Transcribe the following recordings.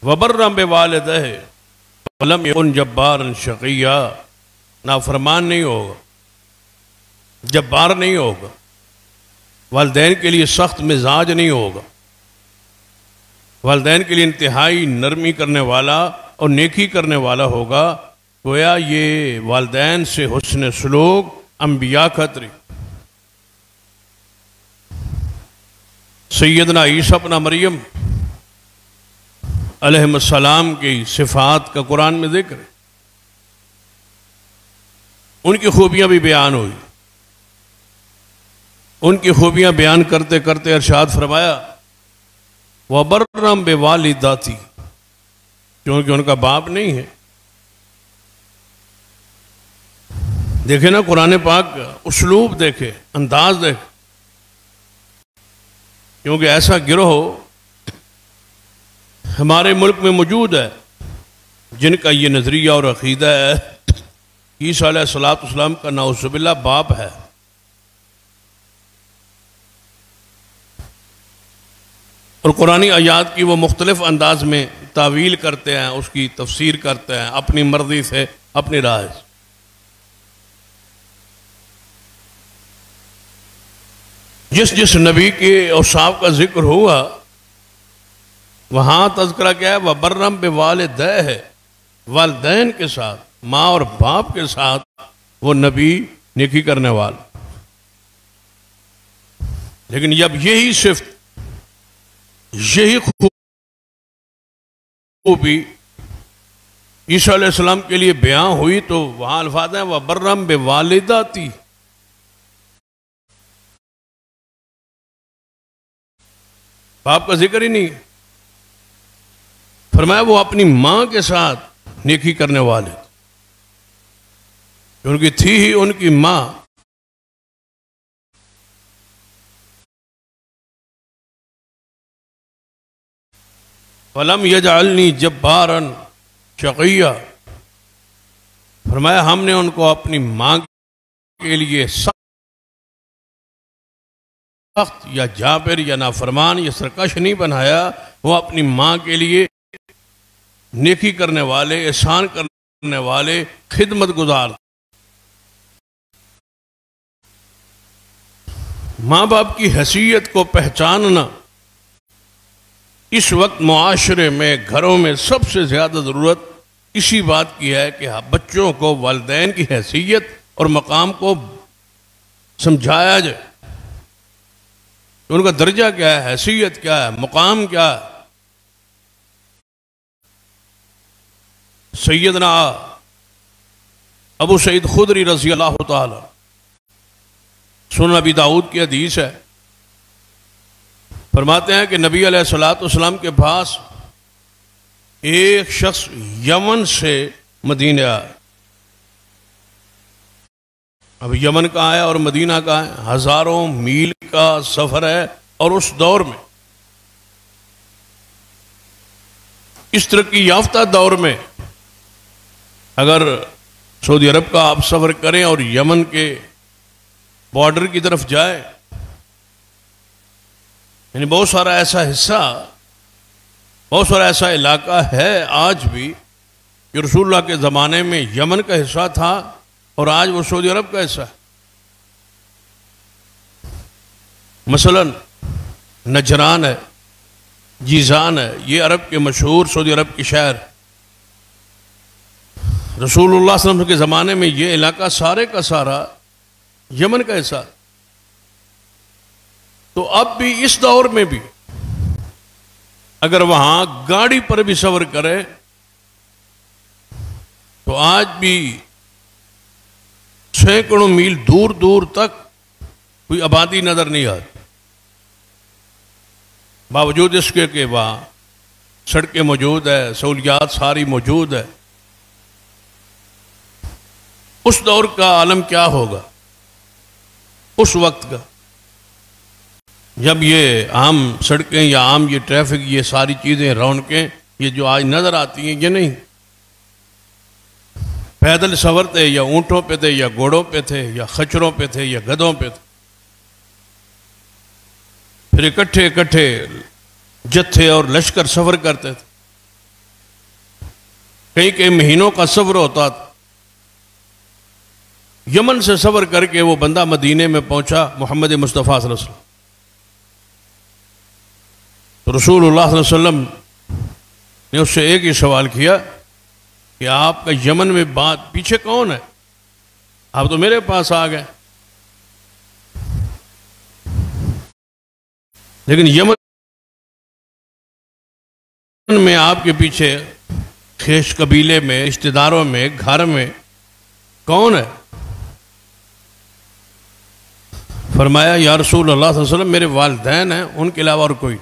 وَبَرًّا بِوَالِدَيْهِ وَلَمْ يَكُنْ جَبَّارًا شَقِيًّا، نافرمان نہیں ہوگا، جبار نہیں ہوگا، والدین کے لیے سخت مزاج نہیں ہوگا، والدین کے لیے انتہائی نرمی کرنے والا اور نیکی کرنے والا ہوگا۔ گویا یہ والدین سے حسن سلوک انبیاء کا طریقہ۔ سیدنا عیسیٰ ابن مریم علیہ السلام کی صفات کا قرآن میں ذکر ہے، ان کی خوبیاں بھی بیان ہوئی۔ ان کی خوبیاں بیان کرتے کرتے ارشاد فرمایا وَبَرًّا بِوَالِدَتِي، کیونکہ ان کا باپ نہیں ہے۔ دیکھیں نا قرآن پاک کا اسلوب، دیکھے انداز دیکھے، کیونکہ ایسا گروہ ہمارے ملک میں موجود ہے جن کا یہ نظریہ اور عقیدہ ہے عیسیٰ علیہ السلام کا نعوذ باللہ باپ ہے۔ اور قرآنی آیات کی وہ مختلف انداز میں تعویل کرتے ہیں، اس کی تفسیر کرتے ہیں اپنی مرضی سے، اپنی رائے سے۔ جس نبی کے اوصاف کا ذکر ہوا وہاں تذکرہ کیا ہے؟ وَبَرًّا بِوَالِدَيْهِ، والدین کے ساتھ، ماں اور باپ کے ساتھ وہ نبی نیکی کرنے والا۔ لیکن جب یہی صفت، یہی خوبی عیسیٰ علیہ السلام کے لیے بیان ہوئی تو وہاں الفاظ ہیں وَبَرًّا بِوَالِدَتِي، باپ کا ذکر ہی نہیں۔ فرمایا وہ اپنی ماں کے ساتھ نیکی کرنے والے، ان کی تھی ہی ان کی ماں۔ وَلَمْ يَجْعَلْنِي جَبَّارًا شَقِيًّا، فرمایا ہم نے ان کو اپنی ماں کے لیے سخت یا جابر یا نافرمان یا سرکش نہیں بنایا، وہ اپنی ماں کے لیے نیکی کرنے والے، احسان کرنے والے، خدمت گزار۔ ماں باپ کی حیثیت کو پہچاننا اس وقت معاشرے میں، گھروں میں سب سے زیادہ ضرورت اسی بات کی ہے کہ بچوں کو والدین کی حیثیت اور مقام کو سمجھایا جائے، ان کا درجہ کیا ہے، حیثیت کیا ہے، مقام کیا ہے۔ سیدنا ابو سعید خدری رضی اللہ تعالی، سنن ابی داؤد کی حدیث ہے، فرماتے ہیں کہ نبی علیہ السلام کے پاس ایک شخص یمن سے مدینہ آیا۔ اب یمن کہاں ہے اور مدینہ کہاں ہے؟ ہزاروں میل کا سفر ہے، اور اس دور میں، اس ترقی یافتہ دور میں، اگر سعودی عرب کا آپ سفر کریں اور یمن کے بارڈر کی طرف جائیں، یعنی بہت سارا ایسا حصہ، بہت سارا ایسا علاقہ ہے آج بھی کہ رسول اللہ کے زمانے میں یمن کا حصہ تھا اور آج وہ سعودی عرب کا حصہ ہے۔ مثلا نجران ہے، جیزان ہے، یہ عرب کے مشہور سعودی عرب کی شہر۔ رسول اللہ صلی اللہ علیہ وسلم کے زمانے میں یہ علاقہ سارے کا سارا یمن کا حصہ۔ تو اب بھی اس دور میں بھی اگر وہاں گاڑی پر بھی سفر کرے تو آج بھی سینکڑوں میل دور دور تک کوئی آبادی نظر نہیں آتی، باوجود اس کے کہ وہاں سڑکیں موجود ہے، سہولیات ساری موجود ہے۔ اس دور کا عالم کیا ہوگا اس وقت کا، جب یہ عام سڑکیں یا عام یہ ٹریفک، یہ ساری چیزیں، رونقیں، یہ جو آج نظر آتی ہیں، یہ نہیں، پیدل سفر تھے یا اونٹوں پہ تھے یا گھوڑوں پہ تھے یا خچروں پہ تھے یا گدھوں پہ تھے، پھر اکٹھے جتھے اور لشکر سفر کرتے تھے۔ کئی کئی مہینوں کا سفر ہوتا تھا. یمن سے سفر کر کے وہ بندہ مدینے میں پہنچا محمد مصطفیٰ صلی اللہ علیہ وسلم. تو رسول اللہ صلی اللہ علیہ وسلم نے اس سے ایک ہی سوال کیا کہ آپ کا یمن میں بات پیچھے کون ہے؟ آپ تو میرے پاس آ گئے. لیکن یمن میں آپ کے پیچھے خیش قبیلے میں، رشتہ داروں میں، گھر میں کون ہے؟ فرمایا یا رسول اللہ صلی اللہ علیہ وسلم میرے والدین ہیں، ان کے علاوہ اور کوئی.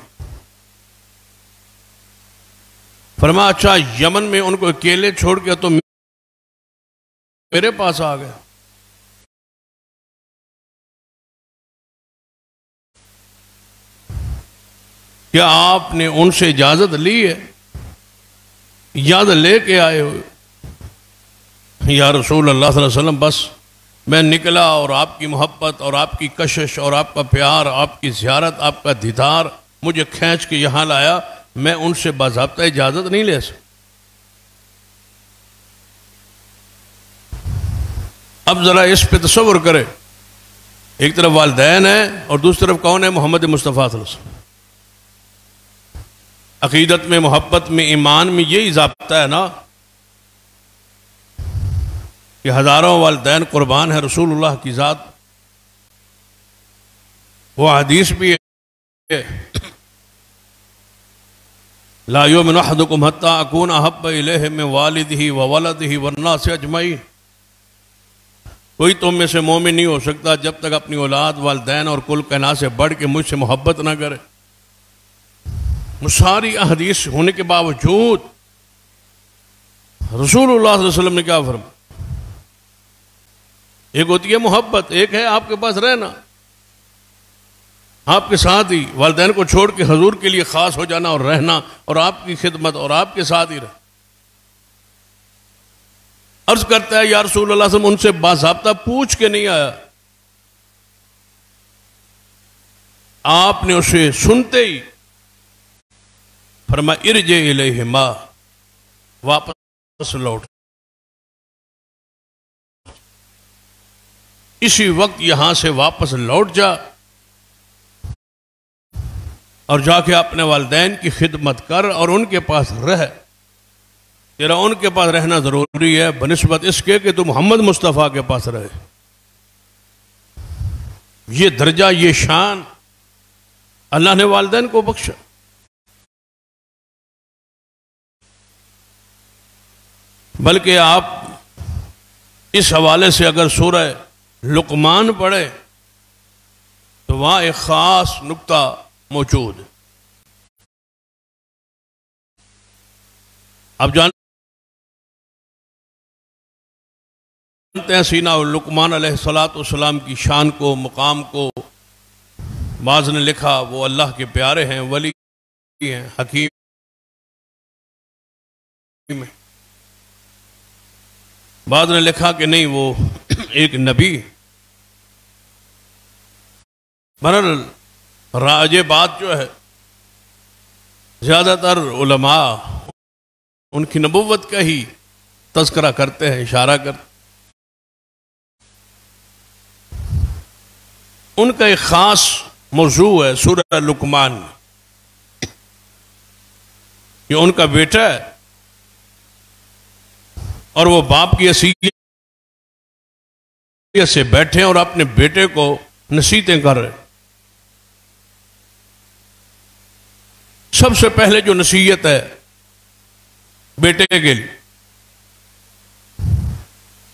فرمایا اچھا یمن میں ان کو اکیلے چھوڑ کے تو میرے پاس آ گئے. کیا آپ نے ان سے اجازت لی ہے؟ اجازت لے کے آئے ہو؟ یا رسول اللہ صلی اللہ علیہ وسلم بس میں نکلا اور آپ کی محبت اور آپ کی کشش اور آپ کا پیار، آپ کی زیارت، آپ کا دیدار مجھے کھینچ کے یہاں لایا، میں ان سے باضابطہ اجازت نہیں لے سکتا. اب ذرا اس پہ تصور کرے، ایک طرف والدین ہیں اور دوسری طرف کون ہے؟ محمد مصطفیٰ صلی اللہ علیہ وسلم. عقیدت میں، محبت میں، ایمان میں یہی ضابطہ ہے نا کہ ہزاروں والدین قربان ہے رسول اللہ کی ذات. وہ حدیث بھی ہے لا یؤمن احدکم حتی اکون احب الیہ من والدہ وولدہ والناس اجمعین. کوئی تم میں سے مومن نہیں ہو سکتا جب تک اپنی اولاد، والدین اور کل کائنات سے بڑھ کے مجھ سے محبت نہ کرے. ساری احادیث ہونے کے باوجود رسول اللہ صلی اللہ علیہ وسلم نے کیا فرمایا؟ ایک ہوتی ہے محبت، ایک ہے آپ کے پاس رہنا، آپ کے ساتھ ہی والدین کو چھوڑ کے حضور کے لیے خاص ہو جانا اور رہنا اور آپ کی خدمت اور آپ کے ساتھ ہی رہنا. عرض کرتا ہے یا رسول اللہ صلی اللہ علیہ وسلم ان سے باضابطہ پوچھ کے نہیں آیا، آپ نے اسے سنتے ہی فرمایا ارجع الیہما، واپس لوٹ، اسی وقت یہاں سے واپس لوٹ جا اور جا کے اپنے والدین کی خدمت کر اور ان کے پاس رہ. تیرا ان کے پاس رہنا ضروری ہے بنسبت اس کے کہ تو محمد مصطفیٰ کے پاس رہے. یہ درجہ، یہ شان اللہ نے والدین کو بخشا. بلکہ آپ اس حوالے سے اگر سورہ لقمان پڑھے تو وہاں ایک خاص نقطہ موجود ہے. اب جانتے ہیں سینہ لقمان علیہ السلام کی شان کو، مقام کو. بعض نے لکھا وہ اللہ کے پیارے ہیں، ولی ہیں، حکیم ہیں. بعض نے لکھا کہ نہیں وہ ایک نبی. بہرحال راج بات جو ہے زیادہ تر علماء ان کی نبوت کا ہی تذکرہ کرتے ہیں، اشارہ کرتے. ان کا ایک خاص موضوع ہے سورہ لقمان کہ ان کا بیٹا ہے اور وہ باپ کی حیثیت سے بیٹھے اور اپنے بیٹے کو نصیحتیں کر رہے. سب سے پہلے جو نصیحت ہے بیٹے کے لیے،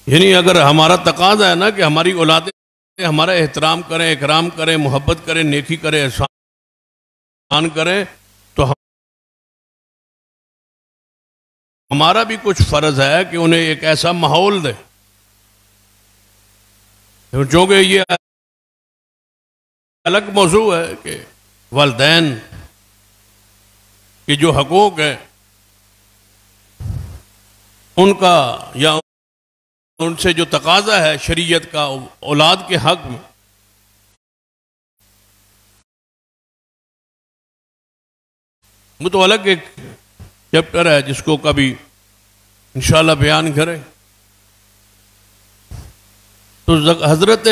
یعنی اگر ہمارا تقاضا ہے نا کہ ہماری اولادیں ہمارا احترام کریں، اکرام کریں، محبت کریں، نیکی کریں، احسان کریں، تو ہمارا بھی کچھ فرض ہے کہ انہیں ایک ایسا ماحول دے. چونکہ یہ الگ موضوع ہے کہ والدین کے جو حقوق ہیں ان کا یا ان سے جو تقاضا ہے شریعت کا اولاد کے حق میں، وہ تو الگ ایک چیپٹر ہے جس کو کبھی انشاءاللہ بیان کریں. تو حضرت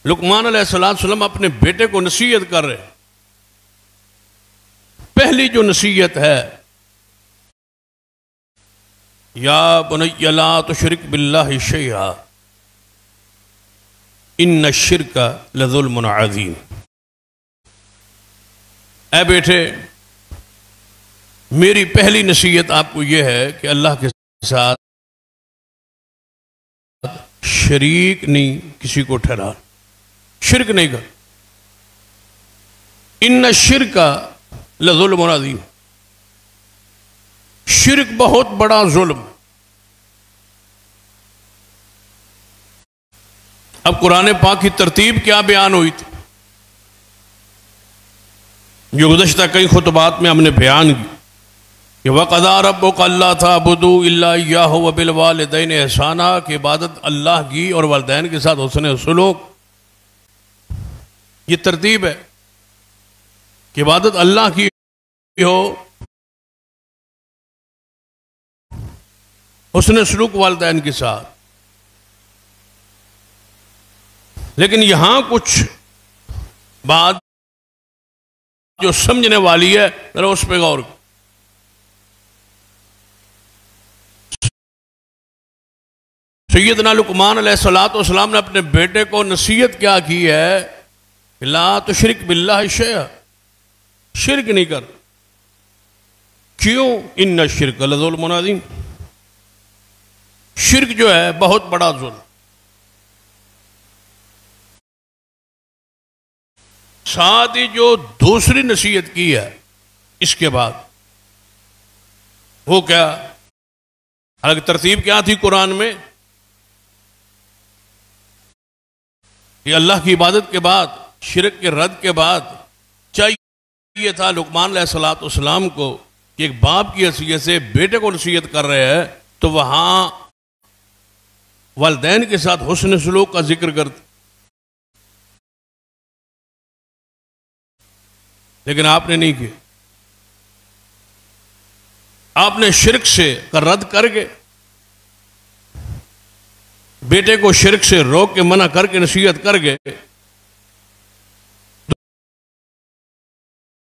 لقمان علیہ السلام اپنے بیٹے کو نصیحت کر رہے ہیں. پہلی جو نصیحت ہے، یا بنی لا تشرک باللہ شیئا ان الشرک لظلم عظیم. اے بیٹے، میری پہلی نصیحت آپ کو یہ ہے کہ اللہ کے ساتھ شریک نہیں کسی کو ٹھہرا، شرک نہیں کر. ان الشرک لظلم عظیم، شرک بہت بڑا ظلم. اب قرآن پاک کی ترتیب کیا بیان ہوئی تھی جو گزشتہ کئی خطبات میں ہم نے بیان کی کہ وَقَضَىٰ رَبُّكَ أَلَّا تَعْبُدُوا إِلَّا إِيَّاهُ وَبِالْوَالِدَيْنِ إِحْسَانًا کہ عبادت اللہ کی اور والدین کے ساتھ حسن سلوک. یہ ترتیب ہے کہ عبادت اللہ کی ہو، حسن سلوک والدین کے ساتھ. لیکن یہاں کچھ بات جو سمجھنے والی ہے، ذرا اس پہ غور. سیدنا لقمان علیہ السلام نے اپنے بیٹے کو نصیحت کیا کی ہے کہ لا تشرک باللہ شیئا، شرک نہیں کر. کیوں؟ ان الشرک لظلم عظیم، شرک جو ہے بہت بڑا ظلم. ساتھ ہی جو دوسری نصیحت کی ہے اس کے بعد وہ کیا؟ حالانکہ ترتیب کیا تھی قرآن میں کہ اللہ کی عبادت کے بعد، شرک کے رد کے بعد چاہیے تھا لقمان علیہ السلام کو کہ ایک باپ کی حیثیت سے بیٹے کو نصیحت کر رہے ہیں تو وہاں والدین کے ساتھ حسن سلوک کا ذکر کرتے. لیکن آپ نے نہیں کیا. آپ نے شرک سے رد کر کے بیٹے کو شرک سے روک کے منع کر کے نصیحت کر کے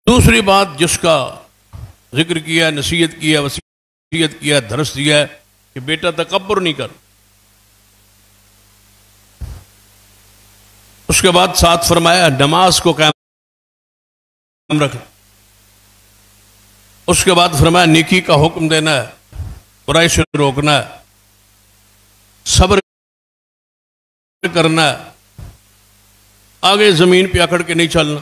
دوسری بات جس کا ذکر کیا، نصیحت کیا، وصیت کیا، درس دیا ہے کہ بیٹا تکبر نہیں کر. اس کے بعد ساتھ فرمایا نماز کو قائم رکھ. اس کے بعد فرمایا نیکی کا حکم دینا ہے، برائی سے روکنا ہے، صبر کرنا ہے، آگے زمین پہ اکڑ کے نہیں چلنا.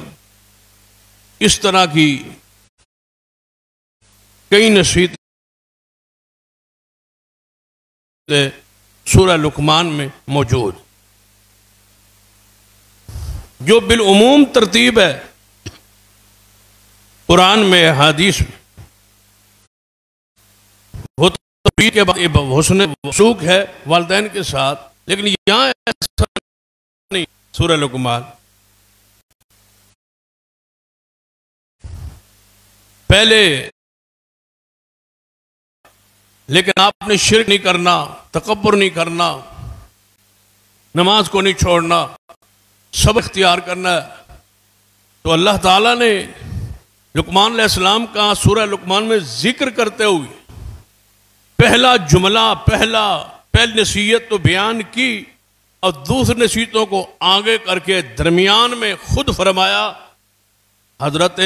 اس طرح کی کئی نصیحتیں سورہ لقمان میں موجود. جو بالعموم ترتیب ہے قرآن میں، حدیث میں، وہ ترتیب کے بعد حسن سلوک ہے والدین کے ساتھ. لیکن یہاں ایسا نہیں. سورہ لقمان پہلے، لیکن آپ نے شرک نہیں کرنا، تکبر نہیں کرنا، نماز کو نہیں چھوڑنا، صبر اختیار کرنا ہے. تو اللہ تعالیٰ نے لقمان علیہ السلام کا سورہ لقمان میں ذکر کرتے ہوئے پہلا جملہ، پہلی نصیحت تو بیان کی اور دوسری نصیحتوں کو آگے کر کے درمیان میں خود فرمایا. حضرت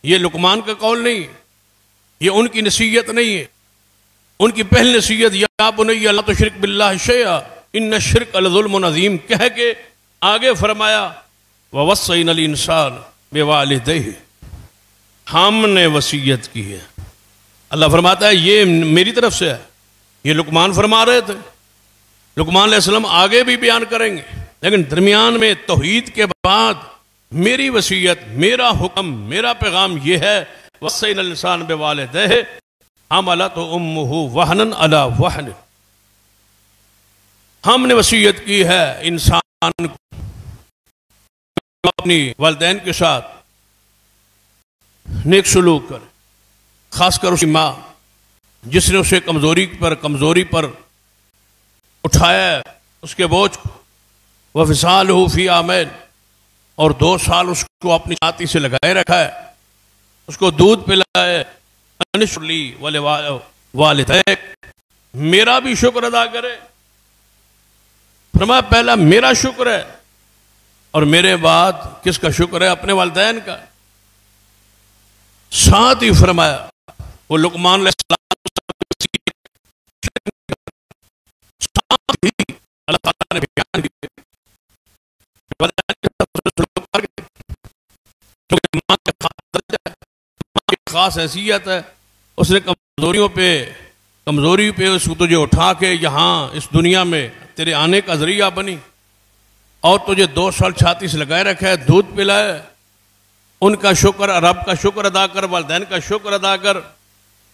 یہ لقمان کا قول نہیں، یہ ان کی نصیحت نہیں ہے. ان کی پہلی نصیحت یا بنی لا تشرک باللہ شیئا ان الشرک لظلم عظیم کہہ کے آگے فرمایا ووصینا الانسان بوالدیہ، ہم نے وصیت کی ہے. اللہ فرماتا ہے یہ میری طرف سے ہے. یہ لقمان فرما رہے تھے، لقمان علیہ السلام آگے بھی بیان کریں گے، لیکن درمیان میں توحید کے بعد میری وصیت، میرا حکم، میرا پیغام یہ ہے وصینا الانسان بوالدیہ حملتہ امہ وہنا علی وہن. ہم نے وصیت کی ہے انسان کو اپنی والدین کے ساتھ نیک سلوک کرے، خاص کر اس کی ماں جس نے اسے کمزوری پر اٹھایا ہے اس کے بوجھ کو، وَفِصَالُهُ فِي عَامَيْنِ، اور 2 سال اس کو اپنی چھاتی سے لگائے رکھا ہے، اس کو دودھ پلائے، أَنِ اشْكُرْ لِي وَلِوَالِدَيْكَ، میرا بھی شکر ادا کرے۔ فرمایا پہلا میرا شکر ہے، اور میرے بعد کس کا شکر ہے؟ اپنے والدین کا۔ ساتھ ہی فرمایا وہ لقمان علیہ السلام، ساتھ ہی اللہ تعالیٰ نے بیان کیا ماں کی خاص حیثیت ہے، اس نے کمزوری پہ اس کو تجھے اٹھا کے یہاں اس دنیا میں تیرے آنے کا ذریعہ بنی، اور تجھے 2 سال چھاتی سے لگائے رکھا ہے، دودھ پلائے۔ ان کا شکر، رب کا شکر ادا کر، والدین کا شکر ادا کر۔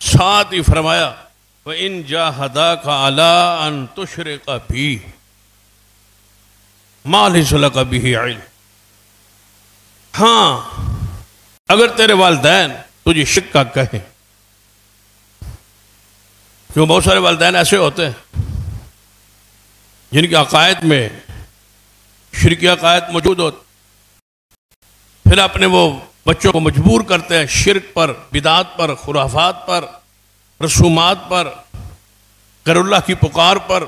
ساتھ ہی فرمایا وَإِن جَاهَدَاكَ عَلَىٰ أَن تُشْرِكَ بِي مَا لَيْسَ لَكَ بِهِ عِلْمٌ، ہاں اگر تیرے والدین تجھے شرک کا کہیں، کیوں بہت سارے والدین ایسے ہوتے ہیں جن کے عقائد میں شرکی عقائد موجود ہوتے، پھر اپنے وہ بچوں کو مجبور کرتے ہیں شرک پر، بدعات پر، خرافات پر، رسومات پر، غیر اللہ کی پکار پر،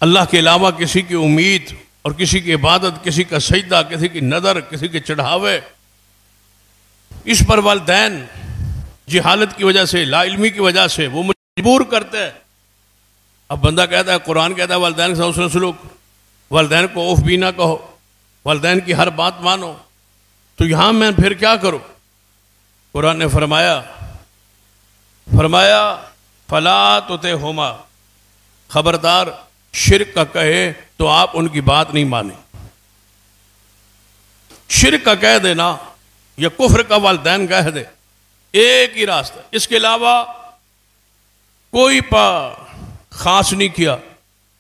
اللہ کے علاوہ کسی کی امید اور کسی کی عبادت، کسی کا سجدہ، کسی کی نظر، کسی کے چڑھاوے۔ اس پر والدین جہالت کی وجہ سے، لا علمی کی وجہ سے وہ مجبور کرتے ہیں۔ اب بندہ کہتا ہے، قرآن کہتا ہے والدین کے ساتھ حسن سلوک، والدین کو اوف بھی نہ کہو، والدین کی ہر بات مانو، تو یہاں میں پھر کیا کروں؟ قرآن نے فرمایا فَلَا تُطِعْهُمَا، خبردار شرک کا کہے تو آپ ان کی بات نہیں مانیں۔ شرک کا کہہ دینا یا کفر کا والدین کہہ دے، ایک ہی راستہ، اس کے علاوہ کوئی خاص نہیں کیا،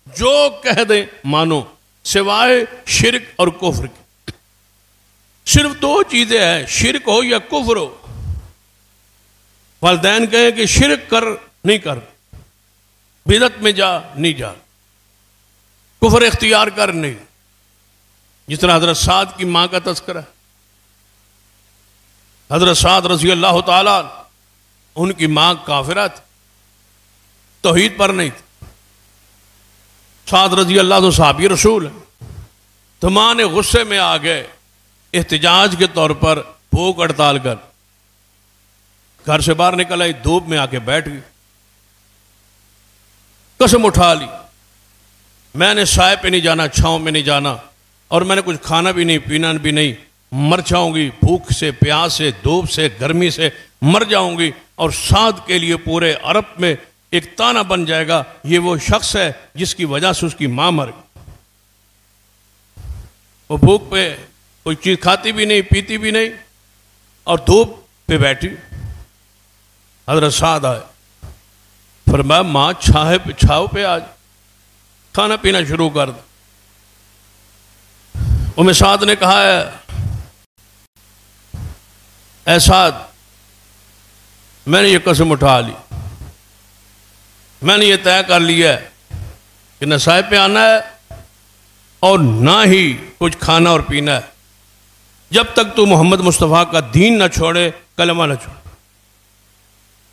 جو کہہ دیں مانو، سوائے شرک اور کفر کی۔ صرف 2 چیزیں ہیں، شرک ہو یا کفر ہو۔ والدین کہیں کہ شرک کر، نہیں کر، بدعت میں جا، نہیں جا، کفر اختیار کر، نہیں۔ جس طرح حضرت سعد کی ماں کا تذکرہ، حضرت سعد رضی اللہ تعالیٰ، ان کی ماں کافرہ تھی، توحید پر نہیں تھی۔ سعد رضی اللہ عنہ صحابی رسول ہے، تو ماں نے غصے میں آ گئے، احتجاج کے طور پر بھوک ہڑتال کر گھر سے باہر نکل آئی، دھوپ میں آ کے بیٹھ گئی، قسم اٹھا لی میں نے سائے پہ نہیں جانا، چھاؤں میں نہیں جانا، اور میں نے کچھ کھانا بھی نہیں، پینا بھی نہیں، مر جاؤں گی بھوک سے، پیاس سے، دھوپ سے، گرمی سے مر جاؤں گی، اور سعد کے لیے پورے عرب میں ایک تانا بن جائے گا، یہ وہ شخص ہے جس کی وجہ سے اس کی ماں مر گئی۔ وہ بھوک پہ کوئی چیز کھاتی بھی نہیں، پیتی بھی نہیں، اور دھوپ پہ بیٹھی۔ حضرت سعد آئے، فرمایا ماں چھاؤ پہ آج کھانا پینا شروع کر دے۔ ام سعد نے کہا ہے، اے سعد، میں نے یہ قسم اٹھا لی، میں نے یہ طے کر لیا ہے کہ نہ سائے پہ آنا ہے اور نہ ہی کچھ کھانا اور پینا ہے، جب تک تو محمد مصطفیٰ کا دین نہ چھوڑے، کلمہ نہ چھوڑے۔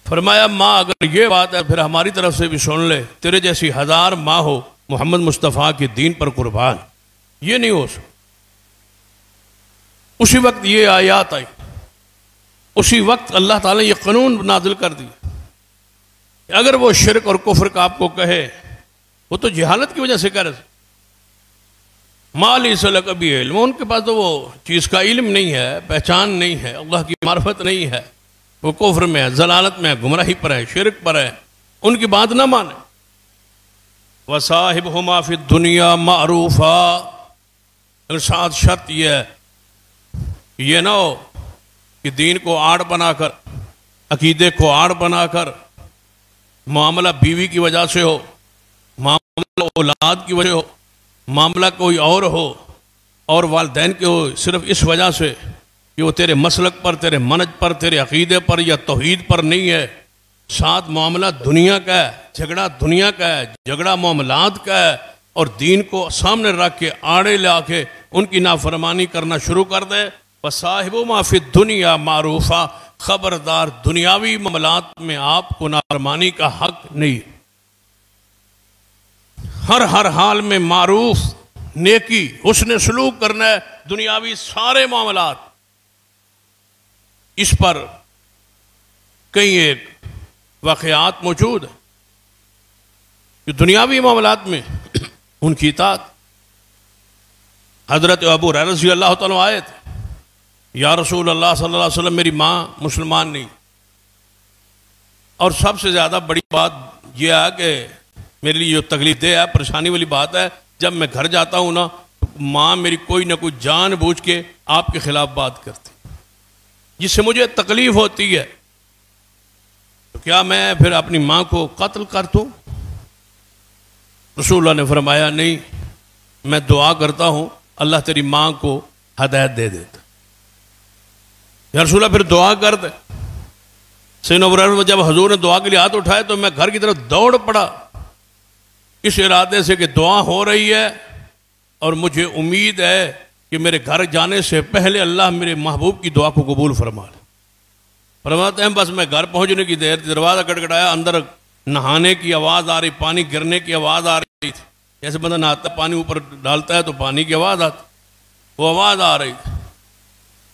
فرمایا ماں اگر یہ بات ہے پھر ہماری طرف سے بھی سن لے، تیرے جیسی 1000 ماں ہو محمد مصطفیٰ کے دین پر قربان، یہ نہیں ہو سکتا۔ اسی وقت یہ آیات آئی، اسی وقت اللہ تعالیٰ نے یہ قانون نازل کر دی، اگر وہ شرک اور کفر کا آپ کو کہے، وہ تو جہالت کی وجہ سے کہہ رہے، مَا لَيْسَ لَكَ بِهِ عِلْمٌ، ان کے پاس تو وہ چیز کا علم نہیں ہے، پہچان نہیں ہے، اللہ کی معرفت نہیں ہے، وہ کفر میں ہے، ضلالت میں ہے، گمراہی پر ہے، شرک پر ہے، ان کی بات نہ مانے۔ وَصَاحِبْهُمَا فِي الدُّنْيَا مَعْرُوفًا، اگر ساتھ شرط یہ نہ ہو کہ دین کو آڑ بنا کر، عقیدے کو آڑ بنا کر معاملہ بیوی کی وجہ سے ہو، معاملہ اولاد کی وجہ ہو، معاملہ کوئی اور ہو، اور والدین کے ہو صرف اس وجہ سے کہ وہ تیرے مسلک پر، تیرے منج پر، تیرے عقیدے پر یا توحید پر نہیں ہے، ساتھ معاملہ دنیا کا ہے، جھگڑا دنیا کا ہے، جھگڑا معاملات کا ہے، اور دین کو سامنے رکھ کے آڑے لا کے ان کی نافرمانی کرنا شروع کر دے، وَصَاحِبُ مَا فِي الدُّنْيَا مَعْرُوفًا، خبردار دنیاوی معاملات میں آپ کو نافرمانی کا حق نہیں۔ ہر حال میں معروف، نیکی، حسن سلوک کرنا ہے، دنیاوی سارے معاملات۔ اس پر کئی ایک واقعات موجود ہیں کہ دنیاوی معاملات میں ان کی اطاعت۔ حضرت ابو ہریرہ رضی اللہ تعالیٰ آئے تھے، یا رسول اللہ صلی اللہ علیہ وسلم میری ماں مسلمان نہیں، اور سب سے زیادہ بڑی بات یہ ہے کہ میرے لیے جو تکلیف دہ ہے، پریشانی والی بات ہے، جب میں گھر جاتا ہوں نا تو ماں میری کوئی نہ کوئی جان بوجھ کے آپ کے خلاف بات کرتی، جس سے مجھے تکلیف ہوتی ہے، تو کیا میں پھر اپنی ماں کو قتل کر دوں؟ رسول اللہ نے فرمایا نہیں، میں دعا کرتا ہوں اللہ تیری ماں کو ہدایت دے دیتا۔ یا رسول اللہ پھر دعا کر دے۔ سیدنا ابو ہریرہ جب حضور نے دعا کے لیے ہاتھ اٹھائے تو میں گھر کی طرف دوڑ پڑا، اس ارادے سے کہ دعا ہو رہی ہے اور مجھے امید ہے کہ میرے گھر جانے سے پہلے اللہ میرے محبوب کی دعا کو قبول فرما لے۔ فرماتے ہیں بس میں گھر پہنچنے کی دیر، دروازہ کھٹکھٹایا، اندر نہانے کی آواز آ رہی، پانی گرنے کی آواز آ رہی تھی، جیسے بندہ نہاتا ہے پانی اوپر ڈالتا ہے تو پانی کی آواز آتی، وہ آواز آ رہی تھی۔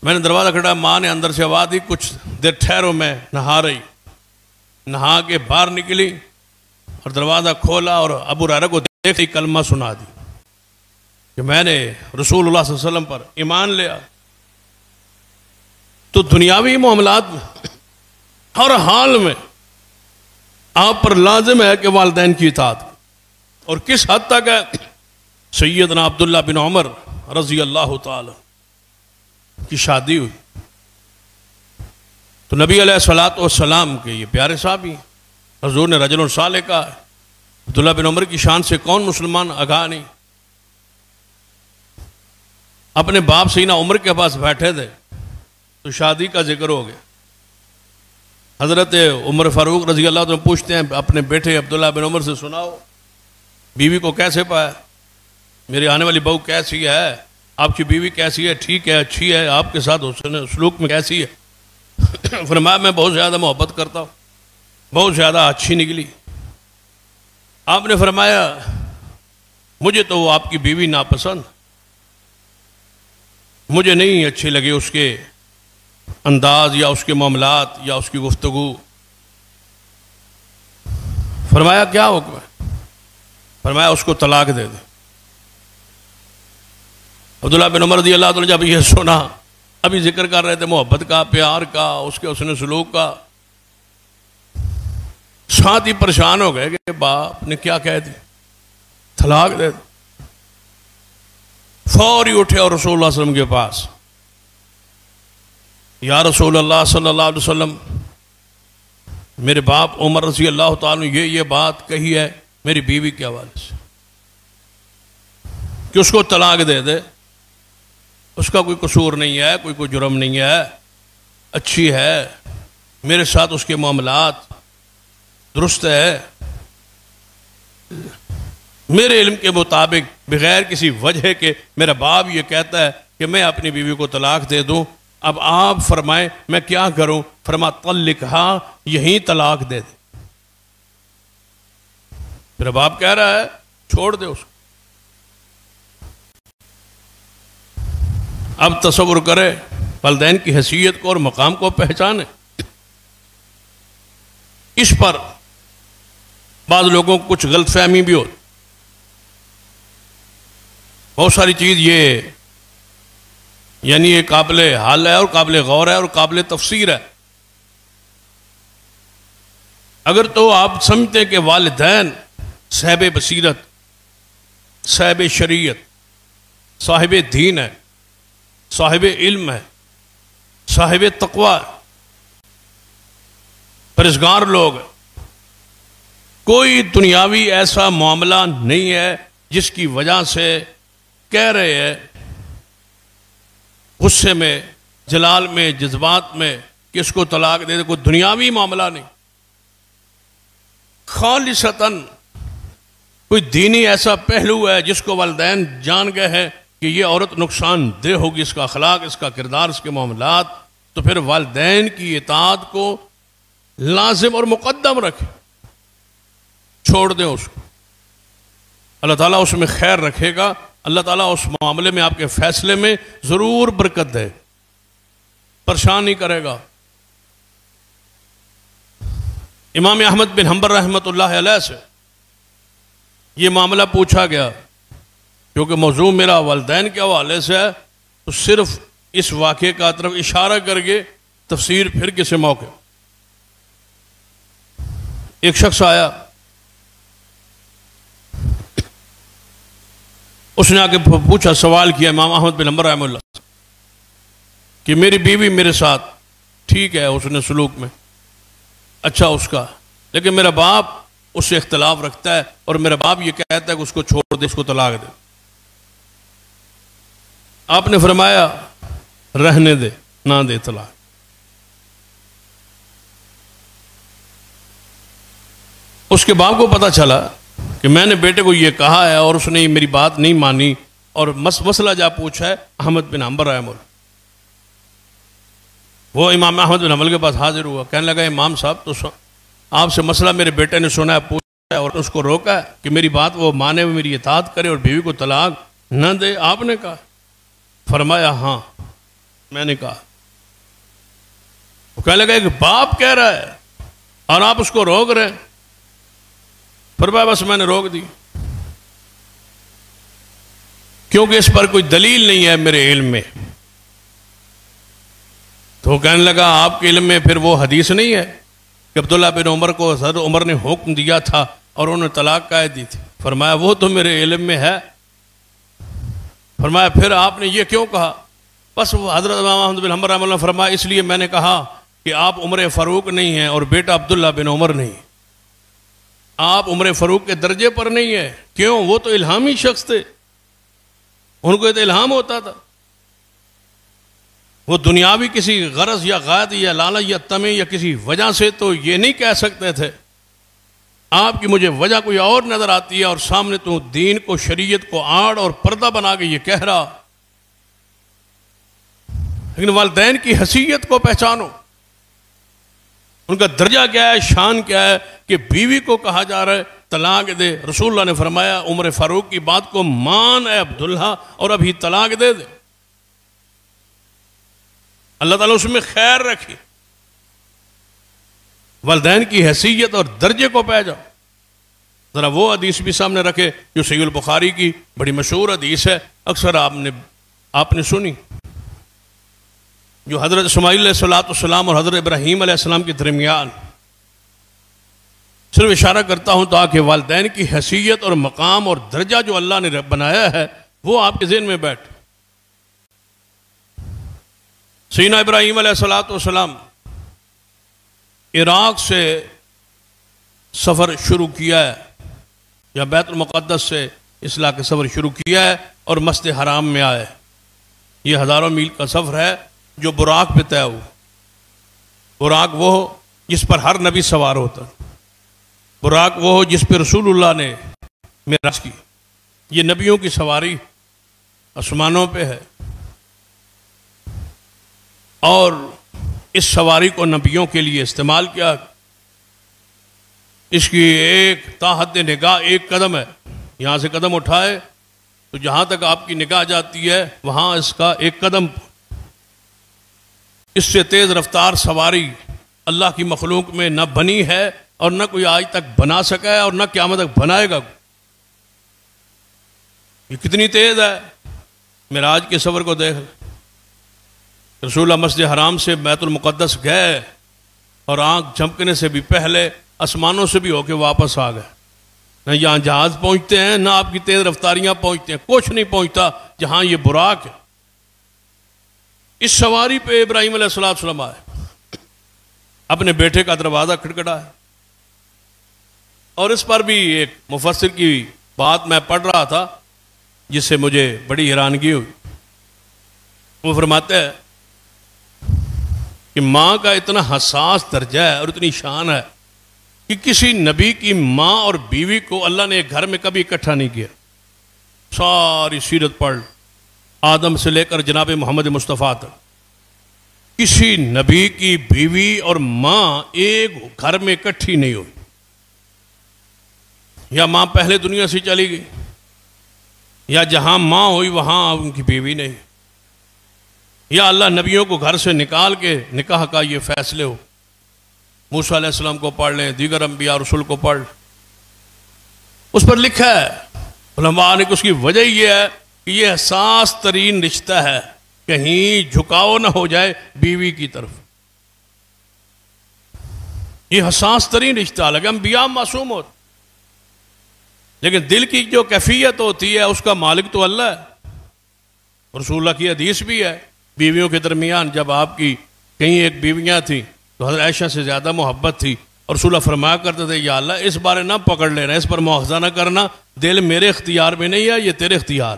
میں نے دروازہ کھٹایا، ماں نے اندر سے آواز دی کچھ دیر ٹھہرو، میں نہا رہی۔ نہا کے باہر نکلی اور دروازہ کھولا اور ابو ہریرہ کو دیکھ کلمہ سنا دی کہ میں نے رسول اللہ صلی اللہ علیہ وسلم پر ایمان لیا۔ تو دنیاوی معاملات میں ہر حال میں آپ پر لازم ہے کہ والدین کی اطاعت، اور کس حد تک ہے؟ سیدنا عبداللہ بن عمر رضی اللہ تعالی کی شادی ہوئی تو نبی علیہ الصلوۃ والسلام کے یہ پیارے صحابی ہیں، حضور نے رجل صالح کہا ہے، عبداللہ بن عمر کی شان سے کون مسلمان آگاہ نہیں۔ اپنے باپ سیدنا عمر کے پاس بیٹھے تھے تو شادی کا ذکر ہو گیا۔ حضرت عمر فاروق رضی اللہ عنہ پوچھتے ہیں اپنے بیٹے عبداللہ بن عمر سے، سناؤ بیوی کو کیسے پایا، میری آنے والی بہو کیسی ہے، آپ کی بیوی کیسی ہے، ٹھیک ہے، اچھی ہے، آپ کے ساتھ حسن سلوک میں کیسی ہے؟ فرمایا میں بہت زیادہ محبت کرتا ہوں، بہت زیادہ اچھی نکلی۔ آپ نے فرمایا مجھے تو وہ آپ کی بیوی ناپسند، مجھے نہیں اچھی لگی اس کے انداز یا اس کے معاملات یا اس کی گفتگو۔ فرمایا کیا حکم ہے؟ فرمایا اس کو طلاق دے دے۔ عبداللہ بن عمر رضی اللہ عنہ جب یہ سنا، ابھی ذکر کر رہے تھے محبت کا، پیار کا، اس کے حسن سلوک کا، ساتھ ہی پریشان ہو گئے کہ باپ نے کیا کہہ دی، طلاق دے دے۔ فوری اٹھے اور رسول اللہ صلی اللہ علیہ وسلم کے پاس، یا رسول اللہ صلی اللہ علیہ وسلم، میرے باپ عمر رضی اللہ تعالیٰ نے یہ بات کہی ہے میری بیوی کے حوالے سے کہ اس کو طلاق دے دے، اس کا کوئی قصور نہیں ہے، کوئی جرم نہیں ہے، اچھی ہے، میرے ساتھ اس کے معاملات درست ہے، میرے علم کے مطابق بغیر کسی وجہ کے میرا باپ یہ کہتا ہے کہ میں اپنی بیوی کو طلاق دے دوں، اب آپ فرمائیں میں کیا کروں؟ فرما طلقھا، یہیں طلاق دے دے۔ میرا باپ کہہ رہا ہے چھوڑ دے اس کو۔ اب تصور کرے والدین کی حیثیت کو اور مقام کو پہچانے۔ اس پر بعض لوگوں کو کچھ غلط فہمی بھی ہوتی، بہت ساری چیز یہ یعنی یہ قابل حل ہے اور قابل غور ہے اور قابل تفسیر ہے۔ اگر تو آپ سمجھتے ہیں کہ والدین صاحب بصیرت، صاحب شریعت، صاحب دین ہے، صاحب علم ہے، صاحب تقوی ہے، پرہیزگار لوگ ہیں، کوئی دنیاوی ایسا معاملہ نہیں ہے جس کی وجہ سے کہہ رہے ہیں غصے میں، جلال میں، جذبات میں کہ اس کو طلاق دے دے، کوئی دنیاوی معاملہ نہیں۔ خالصتاً کوئی دینی ایسا پہلو ہے جس کو والدین جان گئے ہیں کہ یہ عورت نقصان دہ ہوگی، اس کا اخلاق، اس کا کردار، اس کے معاملات، تو پھر والدین کی اطاعت کو لازم اور مقدم رکھیں، چھوڑ دیں اس کو۔ اللہ تعالیٰ اس میں خیر رکھے گا، اللہ تعالیٰ اس معاملے میں آپ کے فیصلے میں ضرور برکت دے، پریشان نہیں کرے گا۔ امام احمد بن حنبل رحمۃ اللہ علیہ سے یہ معاملہ پوچھا گیا، کیونکہ موضوع میرا والدین کے حوالے سے ہے، تو صرف اس واقعے کا طرف اشارہ کر کے تفسیر پھر کسی موقع۔ ایک شخص آیا، اس نے آ کے پوچھا، سوال کیا امام احمد بن حنبل رحمہ اللہ کہ میری بیوی میرے ساتھ ٹھیک ہے، اس نے سلوک میں اچھا اس کا، لیکن میرا باپ اس سے اختلاف رکھتا ہے اور میرا باپ یہ کہتا ہے کہ اس کو چھوڑ دے، اس کو طلاق دے۔ آپ نے فرمایا رہنے دے، نہ دے طلاق۔ اس کے باپ کو پتا چلا کہ میں نے بیٹے کو یہ کہا ہے اور اس نے میری بات نہیں مانی، اور مسئلہ جا پوچھا ہے احمد بن حنبل رحمہ اللہ۔ وہ امام احمد بن حنبل کے پاس حاضر ہوا، کہنے لگا امام صاحب تو آپ سے مسئلہ میرے بیٹے نے سنا ہے، پوچھا ہے اور اس کو روکا ہے کہ میری بات وہ مانے، وہ میری اطاعت کرے اور بیوی کو طلاق نہ دے، آپ نے کہا؟ فرمایا ہاں میں نے کہا۔ وہ کہنے لگا کہ باپ کہہ رہا ہے اور آپ اس کو روک رہے ہیں؟ فرمایا بس میں نے روک دی، کیونکہ اس پر کوئی دلیل نہیں ہے میرے علم میں۔ تو وہ کہنے لگا آپ کے علم میں پھر وہ حدیث نہیں ہے کہ عبداللہ بن عمر کو حضرت عمر نے حکم دیا تھا اور انہوں نے طلاق قائد دی تھی؟ فرمایا وہ تو میرے علم میں ہے۔ فرمایا پھر آپ نے یہ کیوں کہا؟ بس وہ حضرت امام احمد بن حنبل رحمہ اللہ فرمایا اس لیے میں نے کہا کہ آپ عمر فاروق نہیں ہیں اور بیٹا عبداللہ بن عمر نہیں، آپ عمر فاروق کے درجے پر نہیں ہیں۔ کیوں؟ وہ تو الہامی شخص تھے، ان کو تو الہام ہوتا تھا، وہ دنیاوی کسی غرض یا غایت یا لالچ یا طمع یا کسی وجہ سے تو یہ نہیں کہہ سکتے تھے۔ آپ کی مجھے وجہ کوئی اور نظر آتی ہے اور سامنے تو دین کو، شریعت کو آڑ اور پردہ بنا کے یہ کہہ رہا۔ لیکن والدین کی حیثیت کو پہچانو، ان کا درجہ کیا ہے، شان کیا ہے کہ بیوی کو کہا جا رہا ہے طلاق دے۔ رسول اللہ نے فرمایا عمر فاروق کی بات کو مان اے عبداللہ اور ابھی طلاق دے دے، اللہ تعالیٰ اس میں خیر رکھی۔ والدین کی حیثیت اور درجے کو پہ جاؤ۔ ذرا وہ حدیث بھی سامنے رکھے جو صحیح البخاری کی بڑی مشہور حدیث ہے، اکثر آپ نے سنی، جو حضرت اسماعیل علیہ السلام اور حضرت ابراہیم علیہ السلام کے درمیان، صرف اشارہ کرتا ہوں تاکہ والدین کی حیثیت اور مقام اور درجہ جو اللہ نے بنایا ہے وہ آپ کے ذہن میں بیٹھ۔ سیدنا ابراہیم علیہ السلام عراق سے سفر شروع کیا ہے، یا بیت المقدس سے اصلاح کے سفر شروع کیا ہے اور مسجد حرام میں آئے۔ یہ ہزاروں میل کا سفر ہے جو براق پہ طے ہوا۔ براق وہ ہو جس پر ہر نبی سوار ہوتا، براق وہ ہو جس پہ رسول اللہ نے معراج کی۔ یہ نبیوں کی سواری آسمانوں پہ ہے، اور اس سواری کو نبیوں کے لیے استعمال کیا۔ اس کی ایک تاحد نگاہ ایک قدم ہے، یہاں سے قدم اٹھائے تو جہاں تک آپ کی نگاہ جاتی ہے وہاں اس کا ایک قدم۔ اس سے تیز رفتار سواری اللہ کی مخلوق میں نہ بنی ہے اور نہ کوئی آج تک بنا سکا ہے اور نہ قیامت تک بنائے گا۔ یہ کتنی تیز ہے، معراج کے سفر کو دیکھ۔ رسول اللہ مسجد حرام سے بیت المقدس گئے اور آنکھ جھپکنے سے بھی پہلے آسمانوں سے بھی ہو کے واپس آ گئے۔ نہ یہاں جہاز پہنچتے ہیں نہ آپ کی تیز رفتاریاں پہنچتے ہیں، کچھ نہیں پہنچتا جہاں یہ براق ہے۔ اس سواری پہ ابراہیم علیہ السلام آئے، اپنے بیٹے کا دروازہ کھٹکھٹایا، اور اس پر بھی ایک مفسر کی بات میں پڑھ رہا تھا جس سے مجھے بڑی حیرانگی ہوئی۔ وہ فرماتے ہیں کہ ماں کا اتنا حساس درجہ ہے اور اتنی شان ہے کہ کسی نبی کی ماں اور بیوی کو اللہ نے ایک گھر میں کبھی اکٹھا نہیں کیا. ساری سیرت پڑھ، آدم سے لے کر جناب محمد مصطفیٰ تک، کسی نبی کی بیوی اور ماں ایک گھر میں اکٹھی نہیں ہوئی. یا ماں پہلے دنیا سے چلی گئی، یا جہاں ماں ہوئی وہاں ان کی بیوی نہیں، یا اللہ نبیوں کو گھر سے نکال کے نکاح کا یہ فیصلے ہو. موسیٰ علیہ السلام کو پڑھ لیں، دیگر انبیاء رسول کو پڑھ لیں، اس پر لکھا ہے علماء نے کہ اس کی وجہ یہ ہے کہ یہ حساس ترین رشتہ ہے، کہیں جھکاؤ نہ ہو جائے بیوی کی طرف. یہ حساس ترین رشتہ، لگے انبیاء معصوم ہوتے لیکن دل کی جو کیفیت ہوتی ہے اس کا مالک تو اللہ ہے. رسول اللہ کی حدیث بھی ہے، بیویوں کے درمیان جب آپ کی کہیں ایک بیویاں تھیں تو حضرت عائشہ سے زیادہ محبت تھی، اور رسول اللہ فرمایا کرتے تھے یا اللہ اس بارے نہ پکڑ لینا، اس پر مواخذہ نہ کرنا، دل میرے اختیار میں نہیں ہے، یہ تیرے اختیار.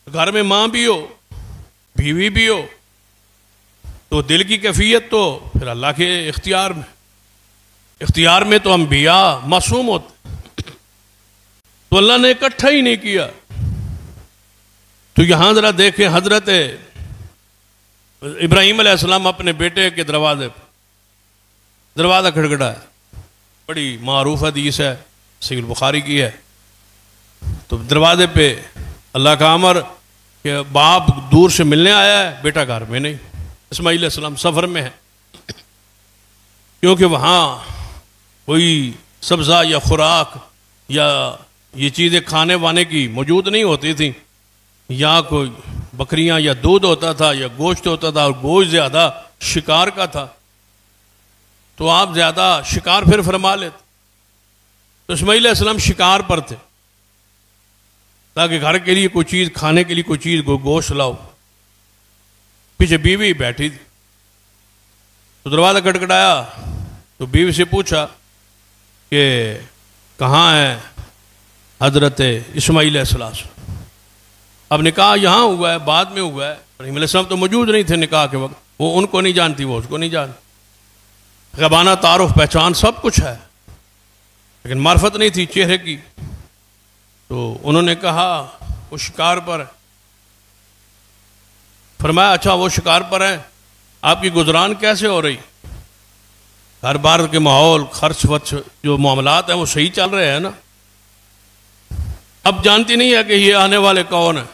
گھر میں ماں بھی ہو بیوی بھی ہو تو دل کی کیفیت تو پھر اللہ کے اختیار میں تو انبیاء معصوم ہوتے، تو اللہ نے اکٹھا ہی نہیں کیا. تو یہاں ذرا دیکھیں، حضرت ابراہیم علیہ السلام اپنے بیٹے کے دروازہ کھڑکھڑایا، بڑی معروف حدیث ہے، صحیح البخاری کی ہے. تو دروازے پہ اللہ کا امر کہ باپ دور سے ملنے آیا ہے، بیٹا گھر میں نہیں. اسماعیل علیہ السلام سفر میں ہے، کیونکہ وہاں کوئی سبزہ یا خوراک یا یہ چیزیں کھانے وانے کی موجود نہیں ہوتی تھیں، یا کوئی بکریاں یا دودھ ہوتا تھا یا گوشت ہوتا تھا، اور گوشت زیادہ شکار کا تھا تو آپ زیادہ شکار پھر فرما لیتے. تو اسماعیل علیہ السلام شکار پر تھے تاکہ گھر کے لیے کوئی چیز، کھانے کے لیے کوئی چیز، کوئی گوشت لاؤ. پیچھے بیوی بیٹھی تھی، تو دروازہ کھٹکھٹایا تو بیوی سے پوچھا کہ کہاں ہے حضرت اسماعیل علیہ السلام. اب نکاح یہاں ہوا ہے، بعد میں ہوا ہے، ابراہیم علیہ السلام تو موجود نہیں تھے نکاح کے وقت، وہ ان کو نہیں جانتی، وہ اس کو نہیں جانتی. غیبانہ تعارف، پہچان سب کچھ ہے لیکن معرفت نہیں تھی چہرے کی. تو انہوں نے کہا وہ شکار پر ہے. فرمایا اچھا وہ شکار پر ہیں، آپ کی گزران کیسے ہو رہی؟ ہر بار کے ماحول، خرچ ورچ جو معاملات ہیں وہ صحیح چل رہے ہیں نا؟ اب جانتی نہیں ہے کہ یہ آنے والے کون ہیں،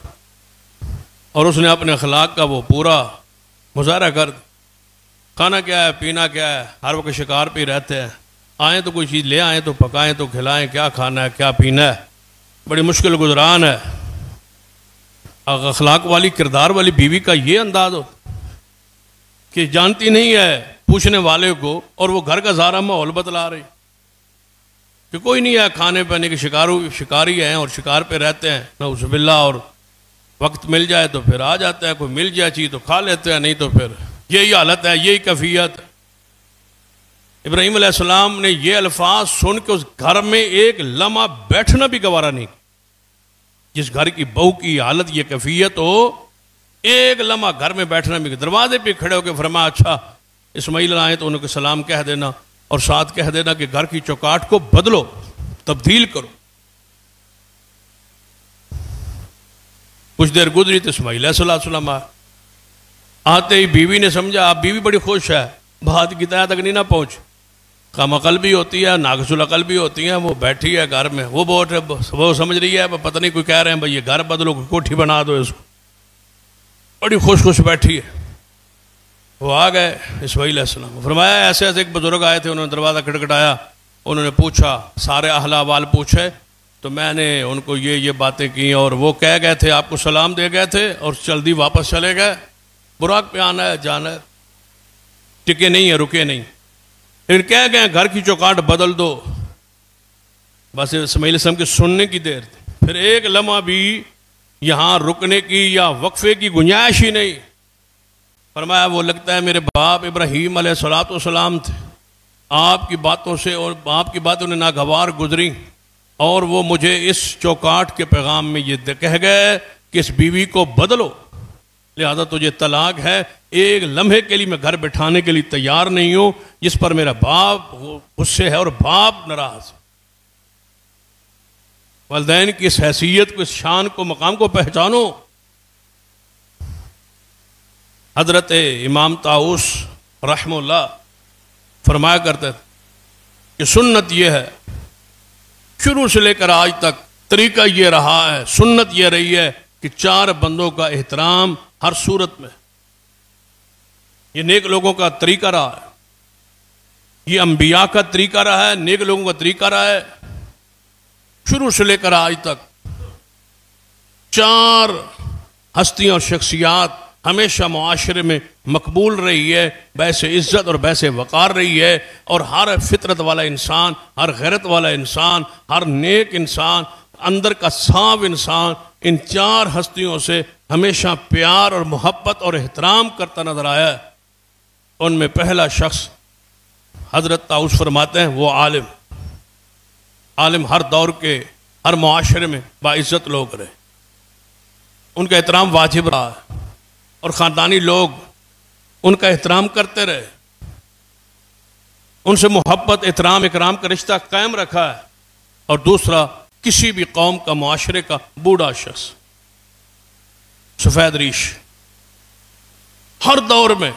اور اس نے اپنے اخلاق کا وہ پورا مظاہرہ کر دیا. کھانا کیا ہے، پینا کیا ہے، ہر وقت شکار پہ ہی رہتے ہیں، آئیں تو کوئی چیز لے آئیں تو پکائیں تو کھلائیں، کیا کھانا ہے کیا پینا ہے. بڑی مشکل گزران ہے. اخلاق والی، کردار والی بیوی کا یہ انداز ہو کہ جانتی نہیں ہے پوچھنے والے کو، اور وہ گھر کا سارا ماحول بتلا رہی کہ کوئی نہیں ہے، کھانے پینے کے شکاری ہیں اور شکار پہ رہتے ہیں نعوذ باللہ، اور وقت مل جائے تو پھر آ جاتا ہے، کوئی مل جائے چیز تو کھا لیتے ہیں، نہیں تو پھر یہی حالت ہے، یہی کیفیت. ابراہیم علیہ السلام نے یہ الفاظ سن کے اس گھر میں ایک لمحہ بیٹھنا بھی گوارا نہیں. جس گھر کی بہو کی حالت یہ کیفیت ہو، ایک لمحہ گھر میں بیٹھنا بھی. دروازے پہ کھڑے ہو کے فرمایا اچھا اسماعیل آئے تو انہوں کو سلام کہہ دینا، اور ساتھ کہہ دینا کہ گھر کی چوکاٹ کو بدلو، تبدیل کرو. کچھ دیر گزری تو اسماعیل علیہ السلام آتے ہی بیوی نے سمجھا اب بیوی بڑی خوش ہے، بات کی تہ تک نہیں نہ پہنچ. کم عقل بھی ہوتی ہے، ناقص العقل بھی ہوتی ہیں، وہ بیٹھی ہے گھر میں، وہ سمجھ رہی ہے پتہ نہیں کوئی کہہ رہے ہیں بھائی یہ گھر بدلو، کوٹھی بنا دو اس کو. بڑی خوش بیٹھی ہے. وہ آ گئے اسماعیل علیہ السلام، فرمایا ایسے ایک بزرگ آئے تھے، انہوں نے دروازہ کھٹکھٹایا، انہوں نے پوچھا، سارے اہل احوال پوچھے، تو میں نے ان کو یہ باتیں کی، اور وہ کہہ گئے تھے آپ کو سلام دے گئے تھے اور جلدی واپس چلے گئے. براق پہ آنا ہے، جانا ہے، ٹکے نہیں ہیں، رکے نہیں، لیکن کہہ گئے گھر کی چوکاٹ بدل دو. بس اسماعیل علیہ السلام کی سننے کی دیر تھی، پھر ایک لمحہ بھی یہاں رکنے کی یا وقفے کی گنجائش ہی نہیں. فرمایا وہ لگتا ہے میرے باپ ابراہیم علیہ السلام تھے، آپ کی باتوں سے اور آپ کی باتوں نے ناگوار گزری، اور وہ مجھے اس چوکاٹ کے پیغام میں یہ کہہ گئے کہ اس بیوی کو بدلو. لہذا تجھے طلاق ہے، ایک لمحے کے لیے میں گھر بٹھانے کے لیے تیار نہیں ہوں جس پر میرا باپ غصے ہے اور باپ ناراض۔ والدین کی اس حیثیت کو، اس شان کو، مقام کو پہچانو۔ حضرت امام طاؤس رحمہ اللہ فرمایا کرتے تھے کہ سنت یہ ہے، شروع سے لے کر آج تک طریقہ یہ رہا ہے، سنت یہ رہی ہے کہ 4 بندوں کا احترام ہر صورت میں۔ یہ نیک لوگوں کا طریقہ رہا ہے، یہ انبیاء کا طریقہ رہا ہے، نیک لوگوں کا طریقہ رہا ہے، شروع سے لے کر آج تک 4 ہستیاں اور شخصیات ہمیشہ معاشرے میں مقبول رہی ہے، بحث عزت اور بحث وقار رہی ہے، اور ہر فطرت والا انسان، ہر غیرت والا انسان، ہر نیک انسان، اندر کا صاف انسان ان 4 ہستیوں سے ہمیشہ پیار اور محبت اور احترام کرتا نظر آیا ہے۔ ان میں پہلا شخص حضرت طاؤس فرماتے ہیں وہ عالم ہر دور کے ہر معاشرے میں باعزت لوگ رہے، ان کا احترام واجب رہا ہے، اور خاندانی لوگ ان کا احترام کرتے رہے، ان سے محبت، احترام، اکرام کا رشتہ قائم رکھا ہے۔ اور دوسرا، کسی بھی قوم کا، معاشرے کا بوڑھا شخص، سفید ریش، ہر دور میں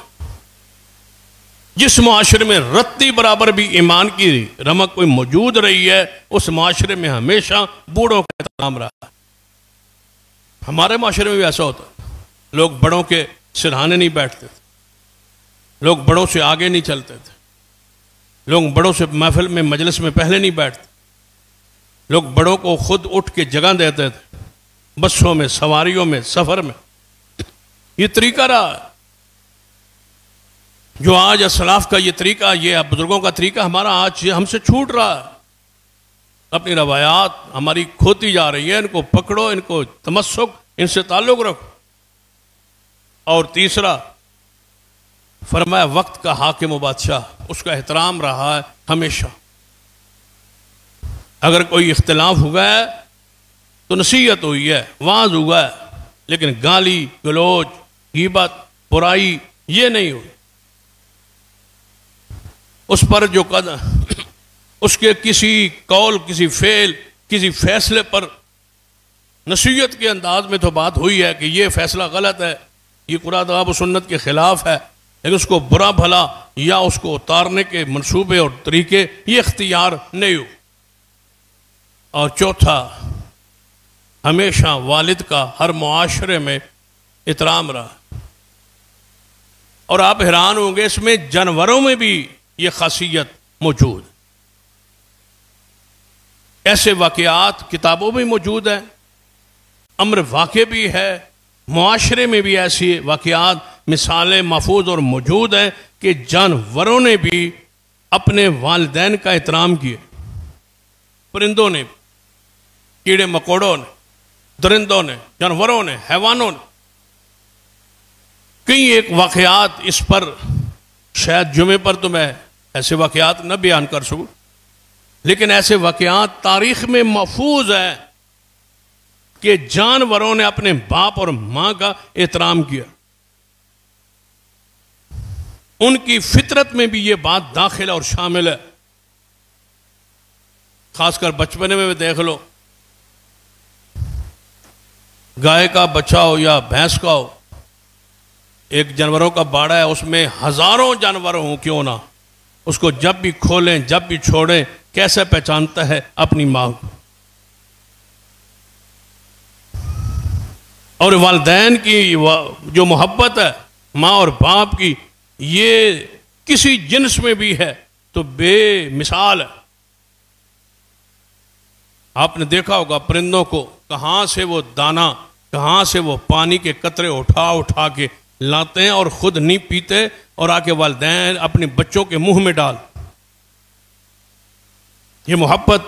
جس معاشرے میں رتی برابر بھی ایمان کی رمق کوئی موجود رہی ہے، اس معاشرے میں ہمیشہ بوڑھوں کا احترام رہا ہے۔ ہمارے معاشرے میں بھی ایسا ہوتا ہے، لوگ بڑوں کے سرہانے نہیں بیٹھتے تھے، لوگ بڑوں سے آگے نہیں چلتے تھے، لوگ بڑوں سے محفل میں، مجلس میں پہلے نہیں بیٹھتے، لوگ بڑوں کو خود اٹھ کے جگہ دیتے تھے، بسوں میں، سواریوں میں، سفر میں۔ یہ طریقہ رہا ہے جو آج اسلاف کا یہ طریقہ، یہ بزرگوں کا طریقہ ہمارا آج ہم سے چھوٹ رہا ہے۔ اپنی روایات ہماری کھوتی جا رہی ہے، ان کو پکڑو، ان کو تمسک، ان سے تعلق رکھو۔ اور تیسرا فرمایا وقت کا حاکم و بادشاہ، اس کا احترام رہا ہے ہمیشہ۔ اگر کوئی اختلاف ہوا ہے تو نصیحت ہوئی ہے، وعظ ہوا ہے، لیکن گالی گلوچ، غیبت، برائی یہ نہیں ہوئی۔ اس پر جو اس کے کسی قول، کسی فعل، کسی فیصلے پر نصیحت کے انداز میں تو بات ہوئی ہے کہ یہ فیصلہ غلط ہے، یہ قرآن و سنت کے خلاف ہے، لیکن اس کو برا بھلا یا اس کو اتارنے کے منصوبے اور طریقے یہ اختیار نہیں ہو۔ اور چوتھا، ہمیشہ والد کا ہر معاشرے میں احترام رہا۔ اور آپ حیران ہوں گے، اس میں جانوروں میں بھی یہ خاصیت موجود، ایسے واقعات کتابوں میں موجود ہیں، امر واقع بھی ہے، معاشرے میں بھی ایسی واقعات، مثالیں محفوظ اور موجود ہیں کہ جانوروں نے بھی اپنے والدین کا احترام کیا، پرندوں نے، کیڑے مکوڑوں نے، درندوں نے، جانوروں نے، حیوانوں نے۔ کئی ایک واقعات اس پر شاید جمعے پر تو میں ایسے واقعات نہ بیان کر سکوں، لیکن ایسے واقعات تاریخ میں محفوظ ہیں کہ جانوروں نے اپنے باپ اور ماں کا احترام کیا۔ ان کی فطرت میں بھی یہ بات داخل ہے اور شامل ہے۔ خاص کر بچپنے میں دیکھ لو، گائے کا بچہ ہو یا بھینس کا ہو، ایک جانوروں کا باڑا ہے، اس میں ہزاروں جانور ہوں کیوں نہ، اس کو جب بھی کھولیں، جب بھی چھوڑیں، کیسے پہچانتا ہے اپنی ماں کو۔ اور والدین کی جو محبت ہے ماں اور باپ کی، یہ کسی جنس میں بھی ہے تو بے مثال ہے۔ آپ نے دیکھا ہوگا پرندوں کو، کہاں سے وہ دانہ، کہاں سے وہ پانی کے قطرے اٹھا اٹھا کے لاتے ہیں اور خود نہیں پیتے، اور آ کے والدین اپنے بچوں کے منہ میں ڈال۔ یہ محبت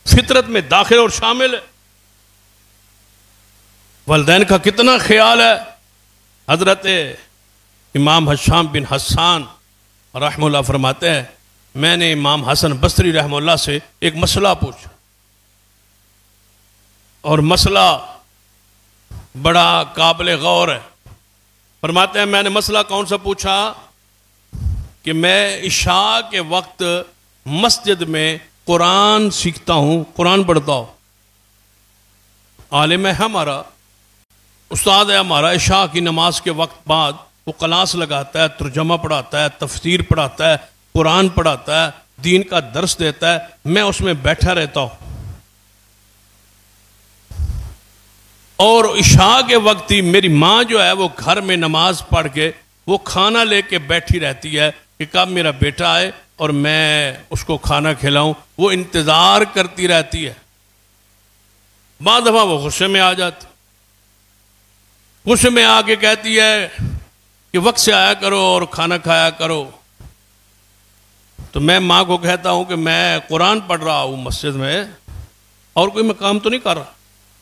فطرت میں داخل اور شامل ہے۔ والدین کا کتنا خیال ہے۔ حضرت امام حشام بن حسان رحمہ اللہ فرماتے ہیں، میں نے امام حسن بصری رحمہ اللہ سے ایک مسئلہ پوچھا، اور مسئلہ بڑا قابل غور ہے۔ فرماتے ہیں میں نے مسئلہ کون سا پوچھا کہ میں عشاء کے وقت مسجد میں قرآن سیکھتا ہوں، قرآن پڑھتا ہوں، عالم ہے ہمارا، استاد ہے ہمارا، عشاء کی نماز کے وقت بعد وہ کلاس لگاتا ہے، ترجمہ پڑھاتا ہے، تفسیر پڑھاتا ہے، قرآن پڑھاتا ہے، دین کا درس دیتا ہے، میں اس میں بیٹھا رہتا ہوں، اور عشاء کے وقت ہی میری ماں جو ہے وہ گھر میں نماز پڑھ کے وہ کھانا لے کے بیٹھی رہتی ہے کہ کب میرا بیٹا آئے اور میں اس کو کھانا کھلاؤں، وہ انتظار کرتی رہتی ہے۔ بعض دفعہ وہ غصے میں آ جاتی، غصے میں آ کے کہتی ہے کہ وقت سے آیا کرو اور کھانا کھایا کرو، تو میں ماں کو کہتا ہوں کہ میں قرآن پڑھ رہا ہوں مسجد میں، اور کوئی میں کام تو نہیں کر رہا،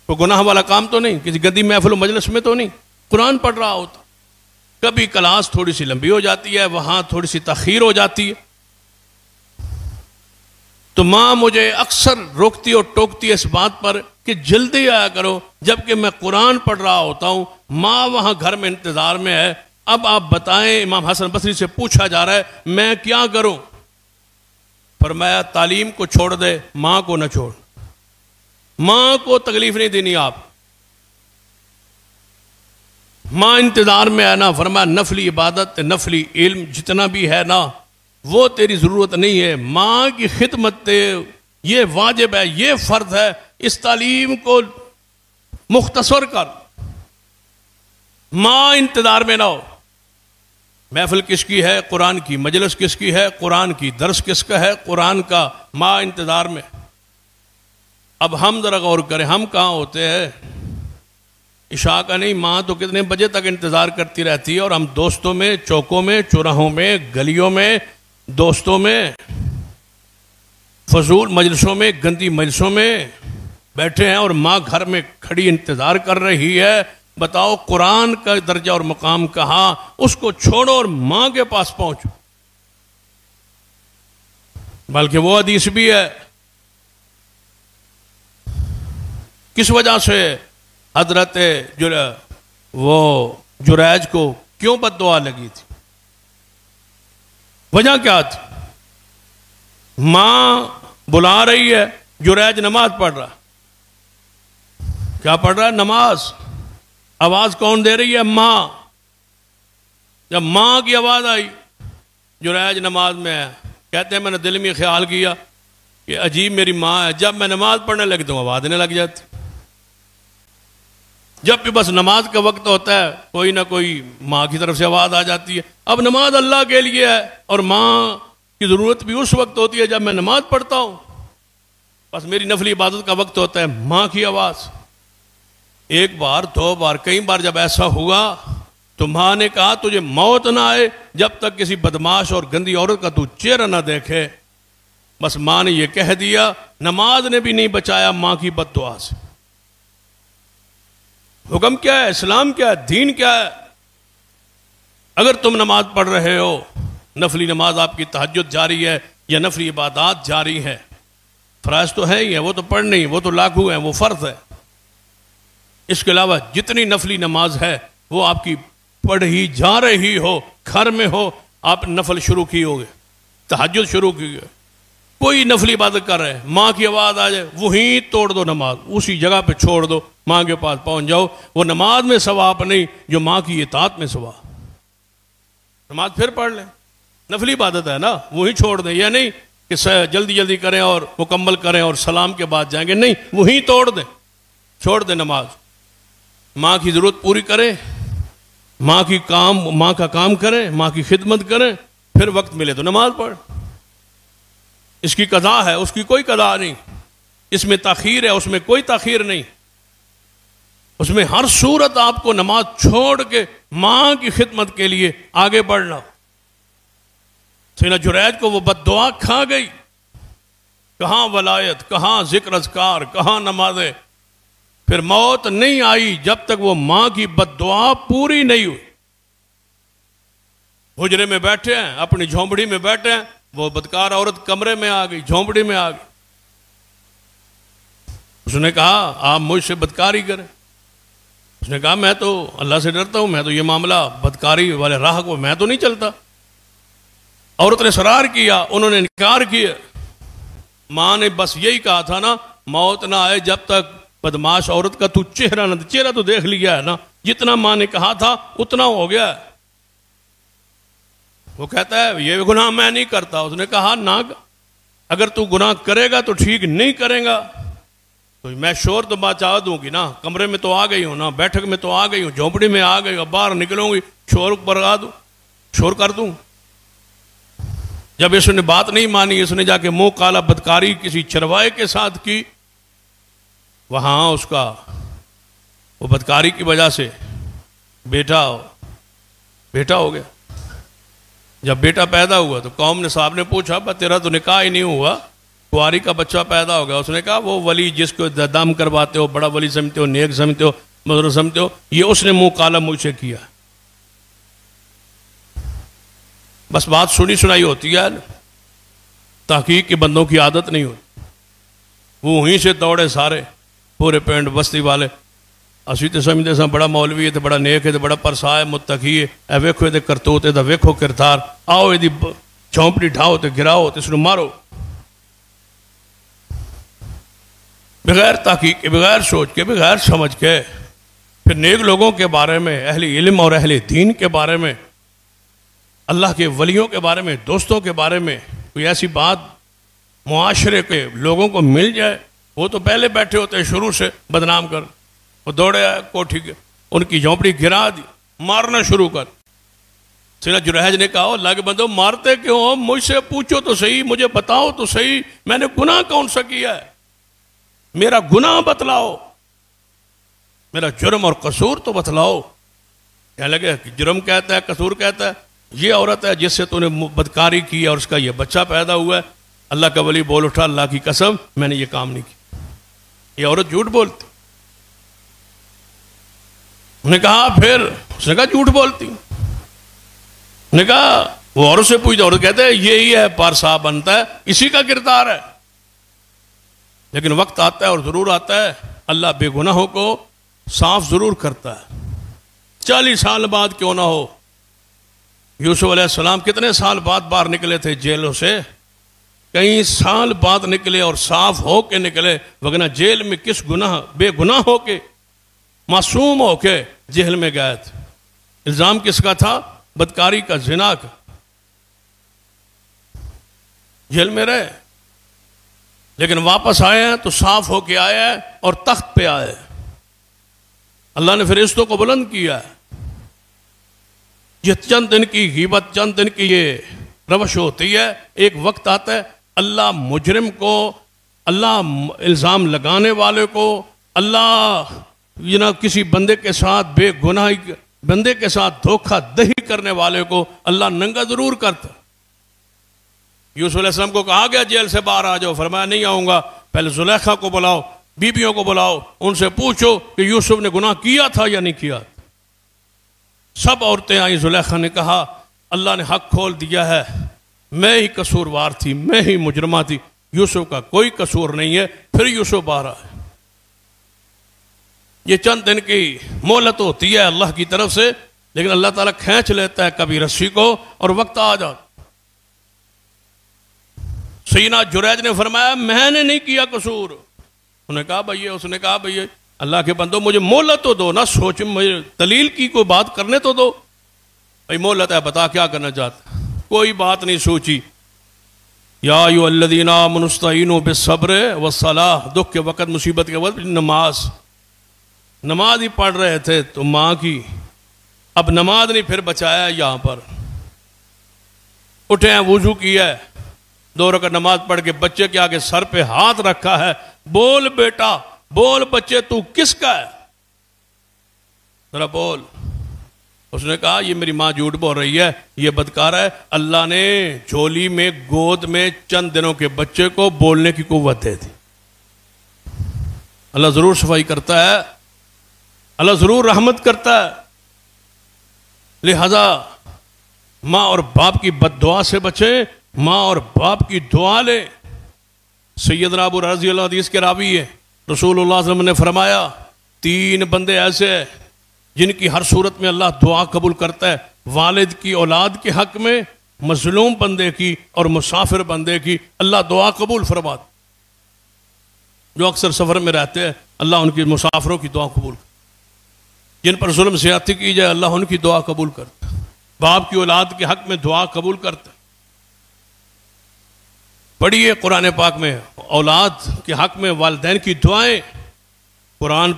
کوئی گناہ والا کام تو نہیں، کسی گندی محفل و مجلس میں تو نہیں، قرآن پڑھ رہا ہوتا۔ کبھی کلاس تھوڑی سی لمبی ہو جاتی ہے، وہاں تھوڑی سی تاخیر ہو جاتی ہے، تو ماں مجھے اکثر روکتی اور ٹوکتی ہے اس بات پر کہ جلدی آیا کرو، جبکہ میں قرآن پڑھ رہا ہوتا ہوں، ماں وہاں گھر میں انتظار میں ہے۔ اب آپ بتائیں، امام حسن بصری سے پوچھا جا رہا ہے میں کیا کروں؟ فرمایا تعلیم کو چھوڑ دے، ماں کو نہ چھوڑ، ماں کو تکلیف نہیں دینی آپ، ماں انتظار میں ہے نا۔ فرمایا نفلی عبادت، نفلی علم جتنا بھی ہے نا وہ تیری ضرورت نہیں ہے، ماں کی خدمت یہ واجب ہے، یہ فرض ہے، اس تعلیم کو مختصر کر، ماں انتظار میں نہ ہو۔ محفل کس کی ہے؟ قرآن کی۔ مجلس کس کی ہے؟ قرآن کی۔ درس کس کا ہے؟ قرآن کا۔ ماں انتظار میں۔ اب ہم ذرا غور کریں، ہم کہاں ہوتے ہیں؟ عشاء کا نہیں، ماں تو کتنے بجے تک انتظار کرتی رہتی ہے، اور ہم دوستوں میں، چوکوں میں، چوراہوں میں، گلیوں میں، دوستوں میں، فضول مجلسوں میں، گندی مجلسوں میں بیٹھے ہیں، اور ماں گھر میں کھڑی انتظار کر رہی ہے۔ بتاؤ قرآن کا درجہ اور مقام کہاں؟ اس کو چھوڑو اور ماں کے پاس پہنچو۔ بلکہ وہ حدیث بھی ہے، کس وجہ سے حضرت وہ جریج کو کیوں بد دعا لگی تھی؟ وجہ کیا تھی؟ ماں بلا رہی ہے، جریج نماز پڑھ رہا، کیا پڑھ رہا ہے؟ نماز۔ آواز کون دے رہی ہے؟ ماں۔ جب ماں کی آواز آئی، جریج نماز میں ہے، کہتے ہیں میں نے دل میں خیال کیا کہ عجیب میری ماں ہے، جب میں نماز پڑھنے لگی تو آواز دینے لگ جاتی، جب بھی بس نماز کا وقت ہوتا ہے کوئی نہ کوئی ماں کی طرف سے آواز آ جاتی ہے۔ اب نماز اللہ کے لیے ہے، اور ماں کی ضرورت بھی اس وقت ہوتی ہے جب میں نماز پڑھتا ہوں، بس میری نفلی عبادت کا وقت ہوتا ہے، ماں کی آواز۔ ایک بار، دو بار، کئی بار جب ایسا ہوا تو ماں نے کہا تجھے موت نہ آئے جب تک کسی بدماش اور گندی عورت کا تو چہرہ نہ دیکھے۔ بس ماں نے یہ کہہ دیا، نماز نے بھی نہیں بچایا ماں کی بد دعا سے۔ حکم کیا ہے؟ اسلام کیا ہے؟ دین کیا ہے؟ اگر تم نماز پڑھ رہے ہو، نفلی نماز آپ کی تہجد جاری ہے یا نفلی عبادات جاری ہے، فرائض تو ہے ہی ہے، وہ تو پڑھنے ہی، وہ تو لاگو ہیں، وہ فرض ہے۔ اس کے علاوہ جتنی نفلی نماز ہے وہ آپ کی پڑھی جا رہی ہو، گھر میں ہو، آپ نفل شروع کی ہوگے، تہجد شروع کی ہوگے، کوئی نفلی عبادت کر رہے ہیں، ماں کی آواز آ جائے وہیں توڑ دو نماز، اسی جگہ پہ چھوڑ دو، ماں کے پاس پہنچ جاؤ۔ وہ نماز میں ثواب نہیں جو ماں کی اطاعت میں ثواب۔ نماز پھر پڑھ لیں، نفلی عبادت ہے نا، وہیں چھوڑ دیں، یا نہیں کہ جلدی جلدی کریں اور مکمل کریں اور سلام کے بعد جائیں گے، نہیں، وہیں توڑ دیں، چھوڑ دیں نماز۔ ماں کی ضرورت پوری کریں، ماں کا کام کریں، ماں کی خدمت کریں، پھر وقت ملے تو نماز پڑھ۔ اس کی قضا ہے، اس کی کوئی قضا نہیں، اس میں تاخیر ہے، اس میں کوئی تاخیر نہیں، اس میں ہر صورت آپ کو نماز چھوڑ کے ماں کی خدمت کے لیے آگے بڑھنا۔ سیدنا جریج کو وہ بد دعا کھا گئی، کہاں ولایت، کہاں ذکر اذکار، کہاں نمازیں، پھر موت نہیں آئی جب تک وہ ماں کی بد دعا پوری نہیں ہوئی۔ حجرے میں بیٹھے ہیں، اپنی جھونپڑی میں بیٹھے ہیں، وہ بدکار عورت کمرے میں آ گئی، جھونپڑی میں آ گئی، اس نے کہا آپ مجھ سے بدکاری کریں، اس نے کہا میں تو اللہ سے ڈرتا ہوں، میں تو یہ معاملہ بدکاری والے راہ کو میں تو نہیں چلتا۔ عورت نے اصرار کیا، انہوں نے انکار کیا۔ ماں نے بس یہی کہا تھا نا، موت نہ آئے جب تک بدماش عورت کا تو چہرہ نہ، چہرہ تو دیکھ لیا ہے نا، جتنا ماں نے کہا تھا اتنا ہو گیا ہے۔ وہ کہتا ہے یہ گناہ میں نہیں کرتا۔ اس نے کہا نہ، اگر تو گناہ کرے گا تو ٹھیک، نہیں کرے گا تو میں شور تو بچا دوں گی نا، کمرے میں تو آ گئی ہوں نا، بیٹھک میں تو آ گئی ہوں، جھونپڑی میں آ گئی ہوں، باہر نکلوں گی شور برگا دوں، شور کر دوں۔ جب اس نے بات نہیں مانی، اس نے جا کے منہ کالا بدکاری کسی چروائے کے ساتھ کی، وہاں اس کا وہ بدکاری کی وجہ سے بیٹا ہو گیا۔ جب بیٹا پیدا ہوا تو قوم نے صاحب نے پوچھا تیرا تو نکاح ہی نہیں ہوا، کنواری کا بچہ پیدا ہو گیا۔ اس نے کہا وہ ولی جس کو دم کرواتے ہو، بڑا ولی سمجھتے ہو، نیک سمجھتے ہو، مدر سمجھتے ہو، یہ اس نے منہ کالا مجھ سے کیا۔ بس بات سنی سنائی ہوتی ہے، تحقیق کے بندوں کی عادت نہیں ہوتی۔ وہ وہیں سے دوڑے سارے پورے پینڈ بستی والے، اسی تو سمجھتے سا بڑا مولوی ہے، بڑا نیک ہے، بڑا پرسا ہے، متقی ہے، اے ویکھو یہ کرتوت ہے، ویکھو کردار، آؤ یہ جھونپڑی ڈھاؤ تے گراؤ تے اس نو مارو۔ بغیر تحقیق کے، بغیر سوچ کے، بغیر سمجھ کے، پھر نیک لوگوں کے بارے میں، اہل علم اور اہل دین کے بارے میں، اللہ کے ولیوں کے بارے میں، دوستوں کے بارے میں کوئی ایسی بات معاشرے کے لوگوں کو مل جائے، وہ تو پہلے بیٹھے ہوتے ہیں شروع سے بدنام کر، وہ دوڑے آئے کوٹھی کے، ان کی جھونپڑی گرا دی، مارنا شروع کر۔ سیدنا جرحج نے کہا اللہ کے بندو مارتے کیوں ہو؟ مجھ سے پوچھو تو صحیح، مجھے بتاؤ تو صحیح، میں نے گناہ کون سا کیا ہے؟ میرا گناہ بتلاؤ، میرا جرم اور قصور تو بتلاؤ۔ کہنے لگے جرم کہتا ہے، قصور کہتا ہے، یہ عورت ہے جس سے تو نے بدکاری کی اور اس کا یہ بچہ پیدا ہوا ہے۔ اللہ کا ولی بول اٹھا اللہ کی قسم میں نے یہ کام نہیں کیا، یہ عورت جھوٹ بولتی۔ انہوں نے کہا پھر، اس نے کہا جھوٹ بولتی۔ انہوں نے کہا وہ عورت سے پوچھتا، عورت کہتے ہیں یہی ہے پارسا بنتا ہے، اسی کا کردار ہے۔ لیکن وقت آتا ہے اور ضرور آتا ہے، اللہ بے گناہوں کو صاف ضرور کرتا ہے۔ 40 سال بعد کیوں نہ ہو، یوسف علیہ السلام کتنے سال بعد باہر نکلے تھے جیلوں سے، کئی سال بعد نکلے اور صاف ہو کے نکلے، وگرنہ جیل میں کس گناہ، بے گناہ ہو کے، معصوم ہو کے جیل میں گئے تھے۔ الزام کس کا تھا؟ بدکاری کا، زنا کا۔ جیل میں رہے، لیکن واپس آئے ہیں تو صاف ہو کے آئے ہیں اور تخت پہ آئے۔ اللہ نے فرشتوں کو بلند کیا ہے۔ یہ چند دن کی غیبت، چند دن کی یہ روش ہوتی ہے، ایک وقت آتا ہے اللہ مجرم کو، اللہ الزام لگانے والے کو، اللہ کسی بندے کے ساتھ بے گناہی بندے کے ساتھ دھوکہ دہی کرنے والے کو اللہ ننگا ضرور کرتا۔ یوسف علیہ السلام کو کہا گیا جیل سے باہر آ جاؤ، فرمایا نہیں آؤں گا، پہلے زلیخا کو بلاؤ، بیبیوں کو بلاؤ، ان سے پوچھو کہ یوسف نے گناہ کیا تھا یا نہیں کیا۔ سب عورتیں آئیں، زلیخا نے کہا اللہ نے حق کھول دیا ہے، میں ہی قصوروار تھی، میں ہی مجرمہ تھی، یوسف کا کوئی قصور نہیں ہے۔ پھر یوسف باہر آئے۔ یہ چند دن کی مہلت ہوتی ہے اللہ کی طرف سے، لیکن اللہ تعالیٰ کھینچ لیتا ہے کبھی رسی کو اور وقت آ جاتا۔ سیدنا جریج نے فرمایا میں نے نہیں کیا قصور۔ انہوں نے کہا بھائی، اس نے کہا بھائی اللہ کے بندو مجھے مہلت تو دو، نہ سوچ، مجھے دلیل کی کوئی بات کرنے تو دو۔ بھائی مہلت ہے، بتا کیا کرنا چاہتا۔ کوئی بات نہیں سوچی۔ یا ایھا الذین آمنوا استعینوا بالصبر والصلاۃ، دکھ کے وقت، مصیبت کے وقت نماز ہی پڑھ رہے تھے تو ماں کی، اب نماز نہیں پھر بچایا یہاں پر، اٹھے ہیں، وضو کیا ہے، 2 رکعت نماز پڑھ کے بچے کے آگے سر پہ ہاتھ رکھا ہے، بول بیٹا، بول بچے تو کس کا ہے، ذرا بول۔ اس نے کہا یہ میری ماں جھوٹ بول رہی ہے، یہ بدکار ہے، اللہ نے جھولی میں گود میں چند دنوں کے بچے کو بولنے کی قوت دے دی۔ اللہ ضرور صفائی کرتا ہے، اللہ ضرور رحمت کرتا ہے۔ لہذا ماں اور باپ کی بد دعا سے بچیں، ماں اور باپ کی دعا لیں۔ سیدنا ابو رضی اللہ حدیث کے راوی ہے، رسول اللہ صلی اللہ علیہ وسلم نے فرمایا 3 بندے ایسے ہیں جن کی ہر صورت میں اللہ دعا قبول کرتا ہے، والد کی اولاد کے حق میں، مظلوم بندے کی اور مسافر بندے کی اللہ دعا قبول فرماتا. جو اکثر سفر میں رہتے ہیں اللہ ان کی مسافروں کی دعا قبول کرتا. جن پر ظلم زیادتی کی جائے اللہ ان کی دعا قبول کرتا. باپ کی اولاد کے حق میں دعا قبول کرتا. پڑھیے قرآن پاک میں اولاد کے حق میں والدین کی دعائیں. قرآن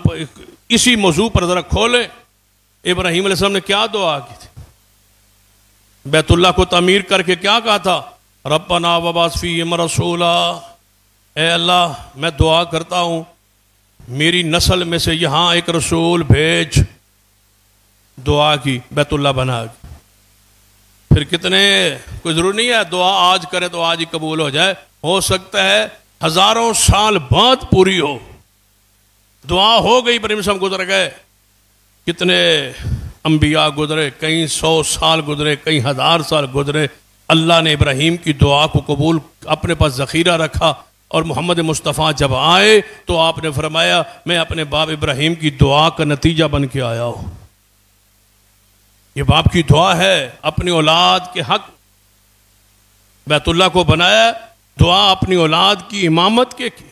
اسی موضوع پر ذرا کھولیں. ابراہیم علیہ السلام نے کیا دعا کی تھی؟ بیت اللہ کو تعمیر کر کے کیا کہا تھا؟ ربنا وبعث فیہم رسولا، اے اللہ میں دعا کرتا ہوں میری نسل میں سے یہاں ایک رسول بھیج. دعا کی، بیت اللہ بنا. پھر کتنے، کوئی ضرور نہیں ہے دعا آج کرے تو آج ہی قبول ہو جائے. ہو سکتا ہے ہزاروں سال بعد پوری ہو. دعا ہو گئی، ابراہیم علیہ السلام گزر گئے. کتنے انبیاء گزرے، کئی 100 سال گزرے، کئی 1000 سال گزرے. اللہ نے ابراہیم کی دعا کو قبول اپنے پاس ذخیرہ رکھا. اور محمد مصطفیٰ جب آئے تو آپ نے فرمایا میں اپنے باپ ابراہیم کی دعا کا نتیجہ بن کے آیا ہوں. یہ باپ کی دعا ہے اپنی اولاد کے حق. بیت اللہ کو بنایا، دعا اپنی اولاد کی امامت کے کی.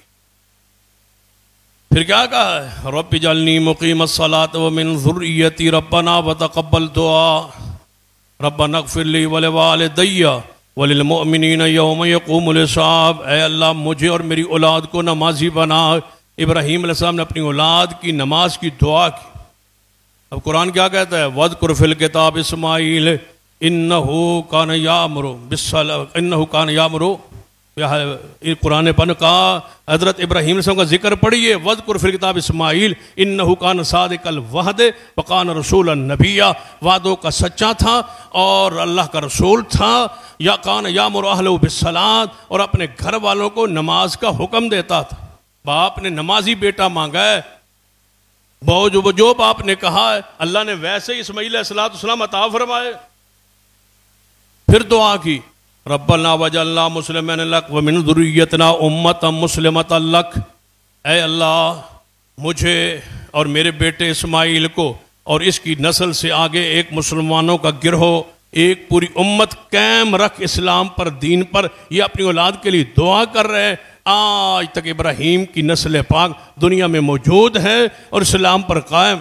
پھر کیا کہا ہے؟ رب اجعلنی مقیم الصلاۃ ومن ذریتی ربنا وتقبل دعا ربنا اغفر لی ولوالدی وللمؤمنین یوم یقوم الحساب. اے اللہ مجھے اور میری اولاد کو نمازی بنا. ابراہیم علیہ السلام نے اپنی اولاد کی نماز کی دعا کی. اب قرآن کیا کہتا ہے؟ وَاذْكُرْ فِي الْكِتَابِ اسماعیل إِنَّهُ كَانَ يَأْمُرُ بِالصَّلَاةِ إِنَّهُ كَانَ يَأْمُرُ. قرآن پن کا حضرت ابراہیم علیہ السلام کا ذکر پڑھیے. وَاذْكُرْ فِي الْكِتَابِ اسماعیل إِنَّهُ كَانَ صَادِقَ الْوَعْدِ وَكَانَ رَسُولًا نَبِيًّا. وعدوں کا سچا تھا اور اللہ کا رسول تھا. یا کان یامر اہلہ بالصلاۃ، اور اپنے گھر والوں کو نماز کا حکم دیتا تھا. باپ نے نمازی بیٹا مانگا ہے، جو باپ نے کہا ہے اللہ نے ویسے ہی اسماعیل علیہ السلام عطا فرمائے. پھر دعا کی ربنا وجعلنا مسلمین لک ومن ذریتنا امۃ مسلمۃ لک. اے اللہ مجھے اور میرے بیٹے اسماعیل کو اور اس کی نسل سے آگے ایک مسلمانوں کا گروہ، ایک پوری امت قائم رکھ اسلام پر، دین پر. یہ اپنی اولاد کے لیے دعا کر رہے ہیں. آج تک ابراہیم کی نسل پاک دنیا میں موجود ہے اور اسلام پر قائم.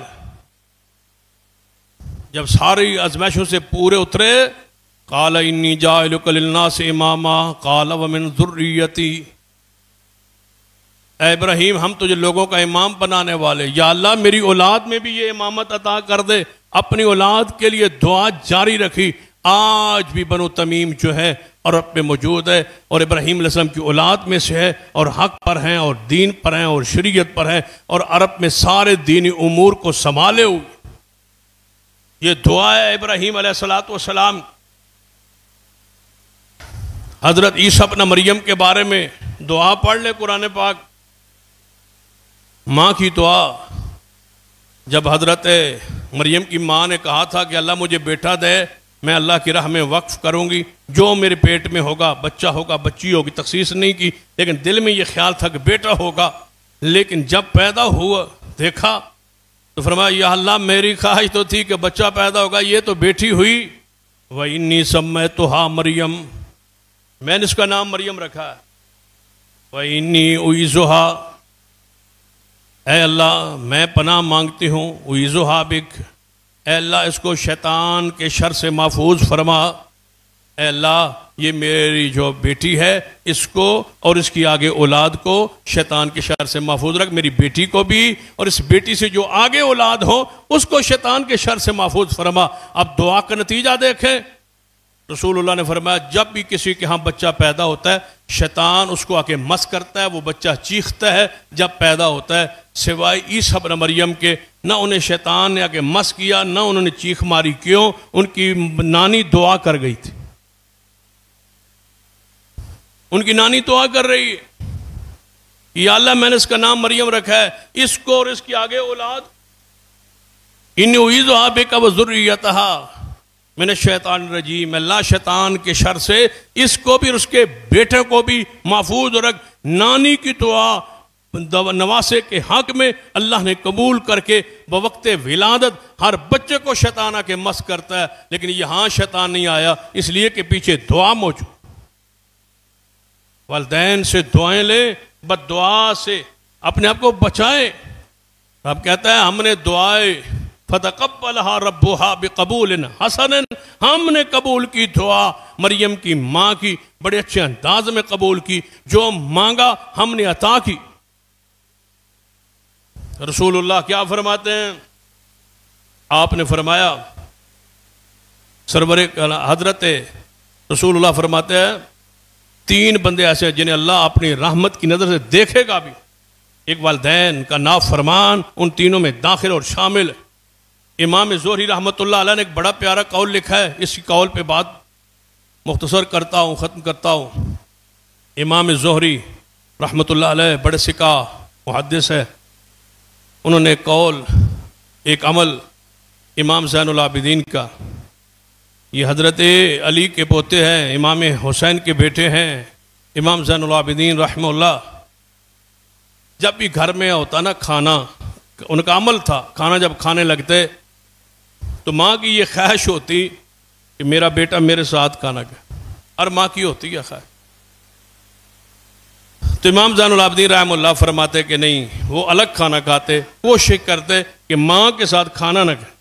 جب ساری آزمائشوں سے پورے اترے، قال انی جاعلک للناس اماما قال ومن ذریتی. اے ابراہیم ہم تجھے لوگوں کا امام بنانے والے. یا اللہ میری اولاد میں بھی یہ امامت عطا کر دے. اپنی اولاد کے لیے دعا جاری رکھی. آج بھی بنو تمیم جو ہے عرب میں موجود ہے اور ابراہیم علیہ السلام کی اولاد میں سے ہے اور حق پر ہیں اور دین پر ہیں اور شریعت پر ہیں اور عرب میں سارے دینی امور کو سنبھالے ہوئے. یہ دعا ہے ابراہیم علیہ السلام. حضرت عیسیٰ ابن مریم کے بارے میں دعا پڑھ لے قرآن پاک. ماں کی دعا. جب حضرت مریم کی ماں نے کہا تھا کہ اللہ مجھے بیٹا دے، میں اللہ کی راہ میں وقف کروں گی، جو میرے پیٹ میں ہوگا، بچہ ہوگا بچی ہوگی، تخصیص نہیں کی، لیکن دل میں یہ خیال تھا کہ بیٹا ہوگا. لیکن جب پیدا ہوا دیکھا تو فرمایا یا اللہ میری خواہش تو تھی کہ بچہ پیدا ہوگا، یہ تو بیٹی ہوئی. وَإِنِّي سَمَّيْتُهَا مریم، میں نے اس کا نام مریم رکھا ہے. وَإِنِّي أُعِيذُهَا، اے اللہ میں پناہ مانگتی ہوں، اعوذ بک، اے اللہ اس کو شیطان کے شر سے محفوظ فرما. اے اللہ یہ میری جو بیٹی ہے اس کو اور اس کی آگے اولاد کو شیطان کے شر سے محفوظ رکھ. میری بیٹی کو بھی اور اس بیٹی سے جو آگے اولاد ہو اس کو شیطان کے شر سے محفوظ فرما. اب دعا کا نتیجہ دیکھیں. رسول اللہ نے فرمایا جب بھی کسی کے ہاں بچہ پیدا ہوتا ہے شیطان اس کو آ کے مس کرتا ہے، وہ بچہ چیختا ہے جب پیدا ہوتا ہے. سوائے عیسیٰ ابن مریم کے نہ انہیں شیطان نے آ کے مس کیا نہ انہوں نے چیخ ماری. کیوں؟ ان کی نانی دعا کر گئی تھی. ان کی نانی دعا کر رہی ہے یا اللہ میں نے اس کا نام مریم رکھا ہے، اس کو اور اس کی آگے اولاد. انی اعوذ بک وذریتہا من الشیطان الرجیم. اللہ شیطان کے شر سے اس کو بھی اور اس کے بیٹے کو بھی محفوظ رکھ. نانی کی دعا نواسے کے حق میں اللہ نے قبول کر کے بوقت ولادت ہر بچے کو شیطان آ کے مس کرتا ہے، لیکن یہاں شیطان نہیں آیا، اس لیے کہ پیچھے دعا موجود۔ والدین سے دعائیں لیں، بد دعا سے اپنے آپ کو بچائیں۔ رب کہتا ہے ہم نے دعائیں فَتَقَبَّلَهَا رَبُّهَا بِقَبُولٍ حَسَنٍ، ہم نے قبول کی دعا، مریم کی ماں کی بڑے اچھے انداز میں قبول کی، جو مانگا ہم نے عطا کی۔ رسول اللہ کیا فرماتے ہیں؟ آپ نے فرمایا، سرور حضرت رسول اللہ فرماتے ہیں 3 بندے ایسے ہیں جنہیں اللہ اپنی رحمت کی نظر سے دیکھے گا بھی۔ ایک والدین کا نافرمان ان تینوں میں داخل اور شامل ہے۔ امام زہری رحمۃ اللہ علیہ نے ایک بڑا پیارا قول لکھا ہے، اس قول پہ بات مختصر کرتا ہوں، ختم کرتا ہوں۔ امام زہری رحمۃ اللہ علیہ بڑے سکا محدث ہے، انہوں نے ایک قول، ایک عمل امام زین العابدین کا، یہ حضرت علی کے پوتے ہیں، امام حسین کے بیٹے ہیں، امام زین العابدین رحمہ اللہ، جب بھی گھر میں ہوتا نا کھانا، ان کا عمل تھا، کھانا جب کھانے لگتے تو ماں کی یہ خواہش ہوتی کہ میرا بیٹا میرے ساتھ کھانا کھائے، اور ماں کی ہوتی ہے خواہش۔ تو امام زین العابدین رحمہ اللہ فرماتے کہ نہیں، وہ الگ کھانا کھاتے، کوشش کرتے کہ ماں کے ساتھ کھانا نہ کھائے۔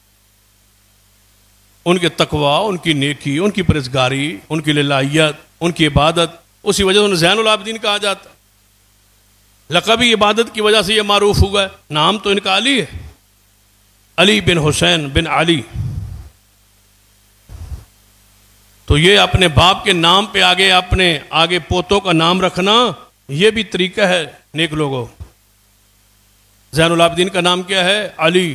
ان کے تقوی، ان کی نیکی، ان کی پرہیزگاری، ان کی للہیت، ان کی عبادت، اسی وجہ سے انہیں زین العابدین کہا جاتا۔ لقبی عبادت کی وجہ سے یہ معروف ہوا ہے، نام تو ان کا علی ہے، علی بن حسین بن علی۔ تو یہ اپنے باپ کے نام پہ اپنے آگے پوتوں کا نام رکھنا، یہ بھی طریقہ ہے نیک لوگوں۔ زین العابدین کا نام کیا ہے؟ علی۔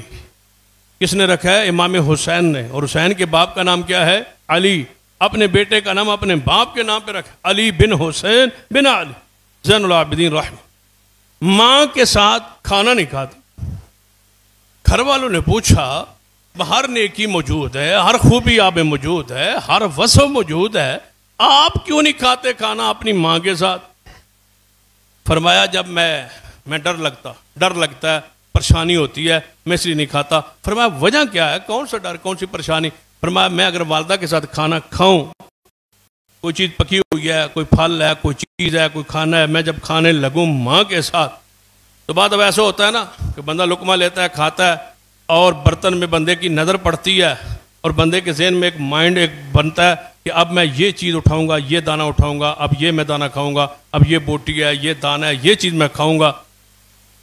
کس نے رکھا ہے؟ امام حسین نے، اور حسین کے باپ کا نام کیا ہے؟ علی۔ اپنے بیٹے کا نام اپنے باپ کے نام پہ رکھا، علی بن حسین بن علی زین العابدین رحمہ۔ ماں کے ساتھ کھانا نہیں کھاتے۔ گھر والوں نے پوچھا ہر نیکی موجود ہے، ہر خوبی آپ میں موجود ہے، ہر وصف موجود ہے، آپ کیوں نہیں کھاتے کھانا اپنی ماں کے ساتھ؟ فرمایا جب میں ڈر لگتا ہے، پریشانی ہوتی ہے، میں اس لیے نہیں کھاتا۔ فرمایا وجہ کیا ہے؟ کون سا ڈر، کون سی پریشانی؟ فرمایا میں اگر والدہ کے ساتھ کھانا کھاؤں، کوئی چیز پکی ہوئی ہے، کوئی پھل ہے، کوئی چیز ہے، کوئی کھانا ہے، میں جب کھانے لگوں ماں کے ساتھ، تو بات اب ایسا ہوتا ہے نا کہ بندہ لقمہ لیتا ہے، کھاتا ہے، اور برتن میں بندے کی نظر پڑتی ہے، اور بندے کے ذہن میں ایک مائنڈ بنتا ہے کہ اب میں یہ چیز اٹھاؤں گا، یہ دانہ اٹھاؤں گا، اب یہ میں دانہ کھاؤں گا، اب یہ بوٹی ہے، یہ دانہ ہے، یہ چیز میں کھاؤں گا۔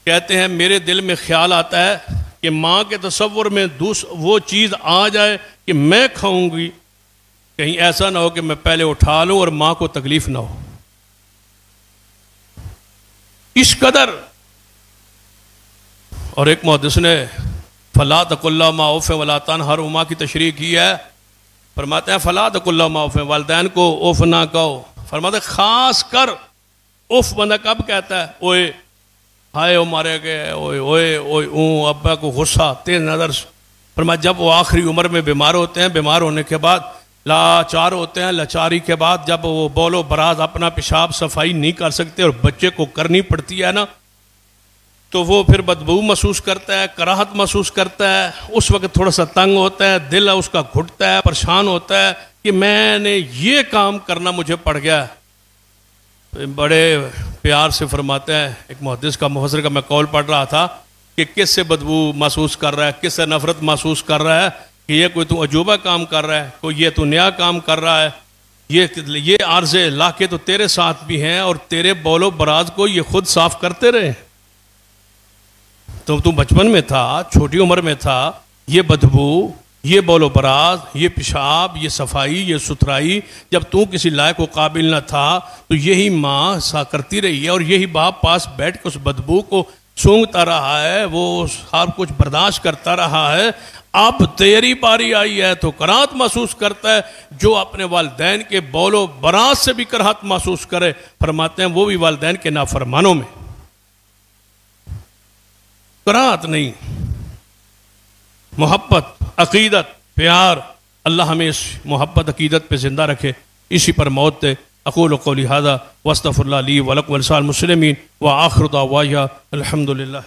کہتے ہیں میرے دل میں خیال آتا ہے کہ ماں کے تصور میں وہ چیز آ جائے کہ میں کھاؤں گی، کہیں ایسا نہ ہو کہ میں پہلے اٹھا لوں اور ماں کو تکلیف نہ ہو۔ اس قدر۔ اور ایک محدث نے فَلَا تَقُلْ لَهُمَا أُفٍّ وَلَا تَنْهَرْهُمَا کی تشریح کی ہے، فرماتے ہیں فَلَا تَقُلْ لَهُمَا أُفٍّ، والدین کو اف نہ کہو۔ فرماتے ہیں خاص کر اف بندہ کب کہتا ہے؟ اوئے ہائے او مارے گئے، اوئے اوئے اوئے اون، ابا کو غصہ تیز نظر۔ فرمایا جب وہ آخری عمر میں بیمار ہوتے ہیں، بیمار ہونے کے بعد لاچار ہوتے ہیں، لاچاری کے بعد جب وہ بول و براز اپنا پیشاب صفائی نہیں کر سکتے اور بچے کو کرنی پڑتی ہے نا، تو وہ پھر بدبو محسوس کرتا ہے، کراہت محسوس کرتا ہے، اس وقت تھوڑا سا تنگ ہوتا ہے، دل اس کا گھٹتا ہے، پریشان ہوتا ہے کہ میں نے یہ کام کرنا مجھے پڑ گیا۔ بڑے پیار سے فرماتے ہیں، ایک محدث کا مفسر کا میں قول پڑھ رہا تھا کہ کس سے بدبو محسوس کر رہا ہے، کس سے نفرت محسوس کر رہا ہے کہ یہ کوئی تو عجوبہ کام کر رہا ہے، کوئی یہ تو نیا کام کر رہا ہے، یہ عارضے لا کے تو تیرے ساتھ بھی ہیں اور تیرے بول و براز کو یہ خود صاف کرتے رہے۔ تو بچپن میں تھا، چھوٹی عمر میں تھا، یہ بدبو، یہ بول و براز، یہ پیشاب، یہ صفائی، یہ ستھرائی جب تو کسی لائق و قابل نہ تھا تو یہی ماں سا کرتی رہی ہے، اور یہی باپ پاس بیٹھ کے اس بدبو کو سونگتا رہا ہے، وہ سب کچھ برداشت کرتا رہا ہے۔ اب تیری باری آئی ہے تو کراہت محسوس کرتا ہے۔ جو اپنے والدین کے بول و براز سے بھی کراہت محسوس کرے، فرماتے ہیں وہ بھی والدین کے نافرمانوں میں۔ کراہت نہیں، محبت، عقیدت، پیار۔ اللہ ہمیں اس محبت عقیدت پہ زندہ رکھے، اسی پر موت دے۔ اقول قولی ھذا واستغفر اللہ لی ولکم ولسائر المسلمین وآخر دعوایا الحمد للہ.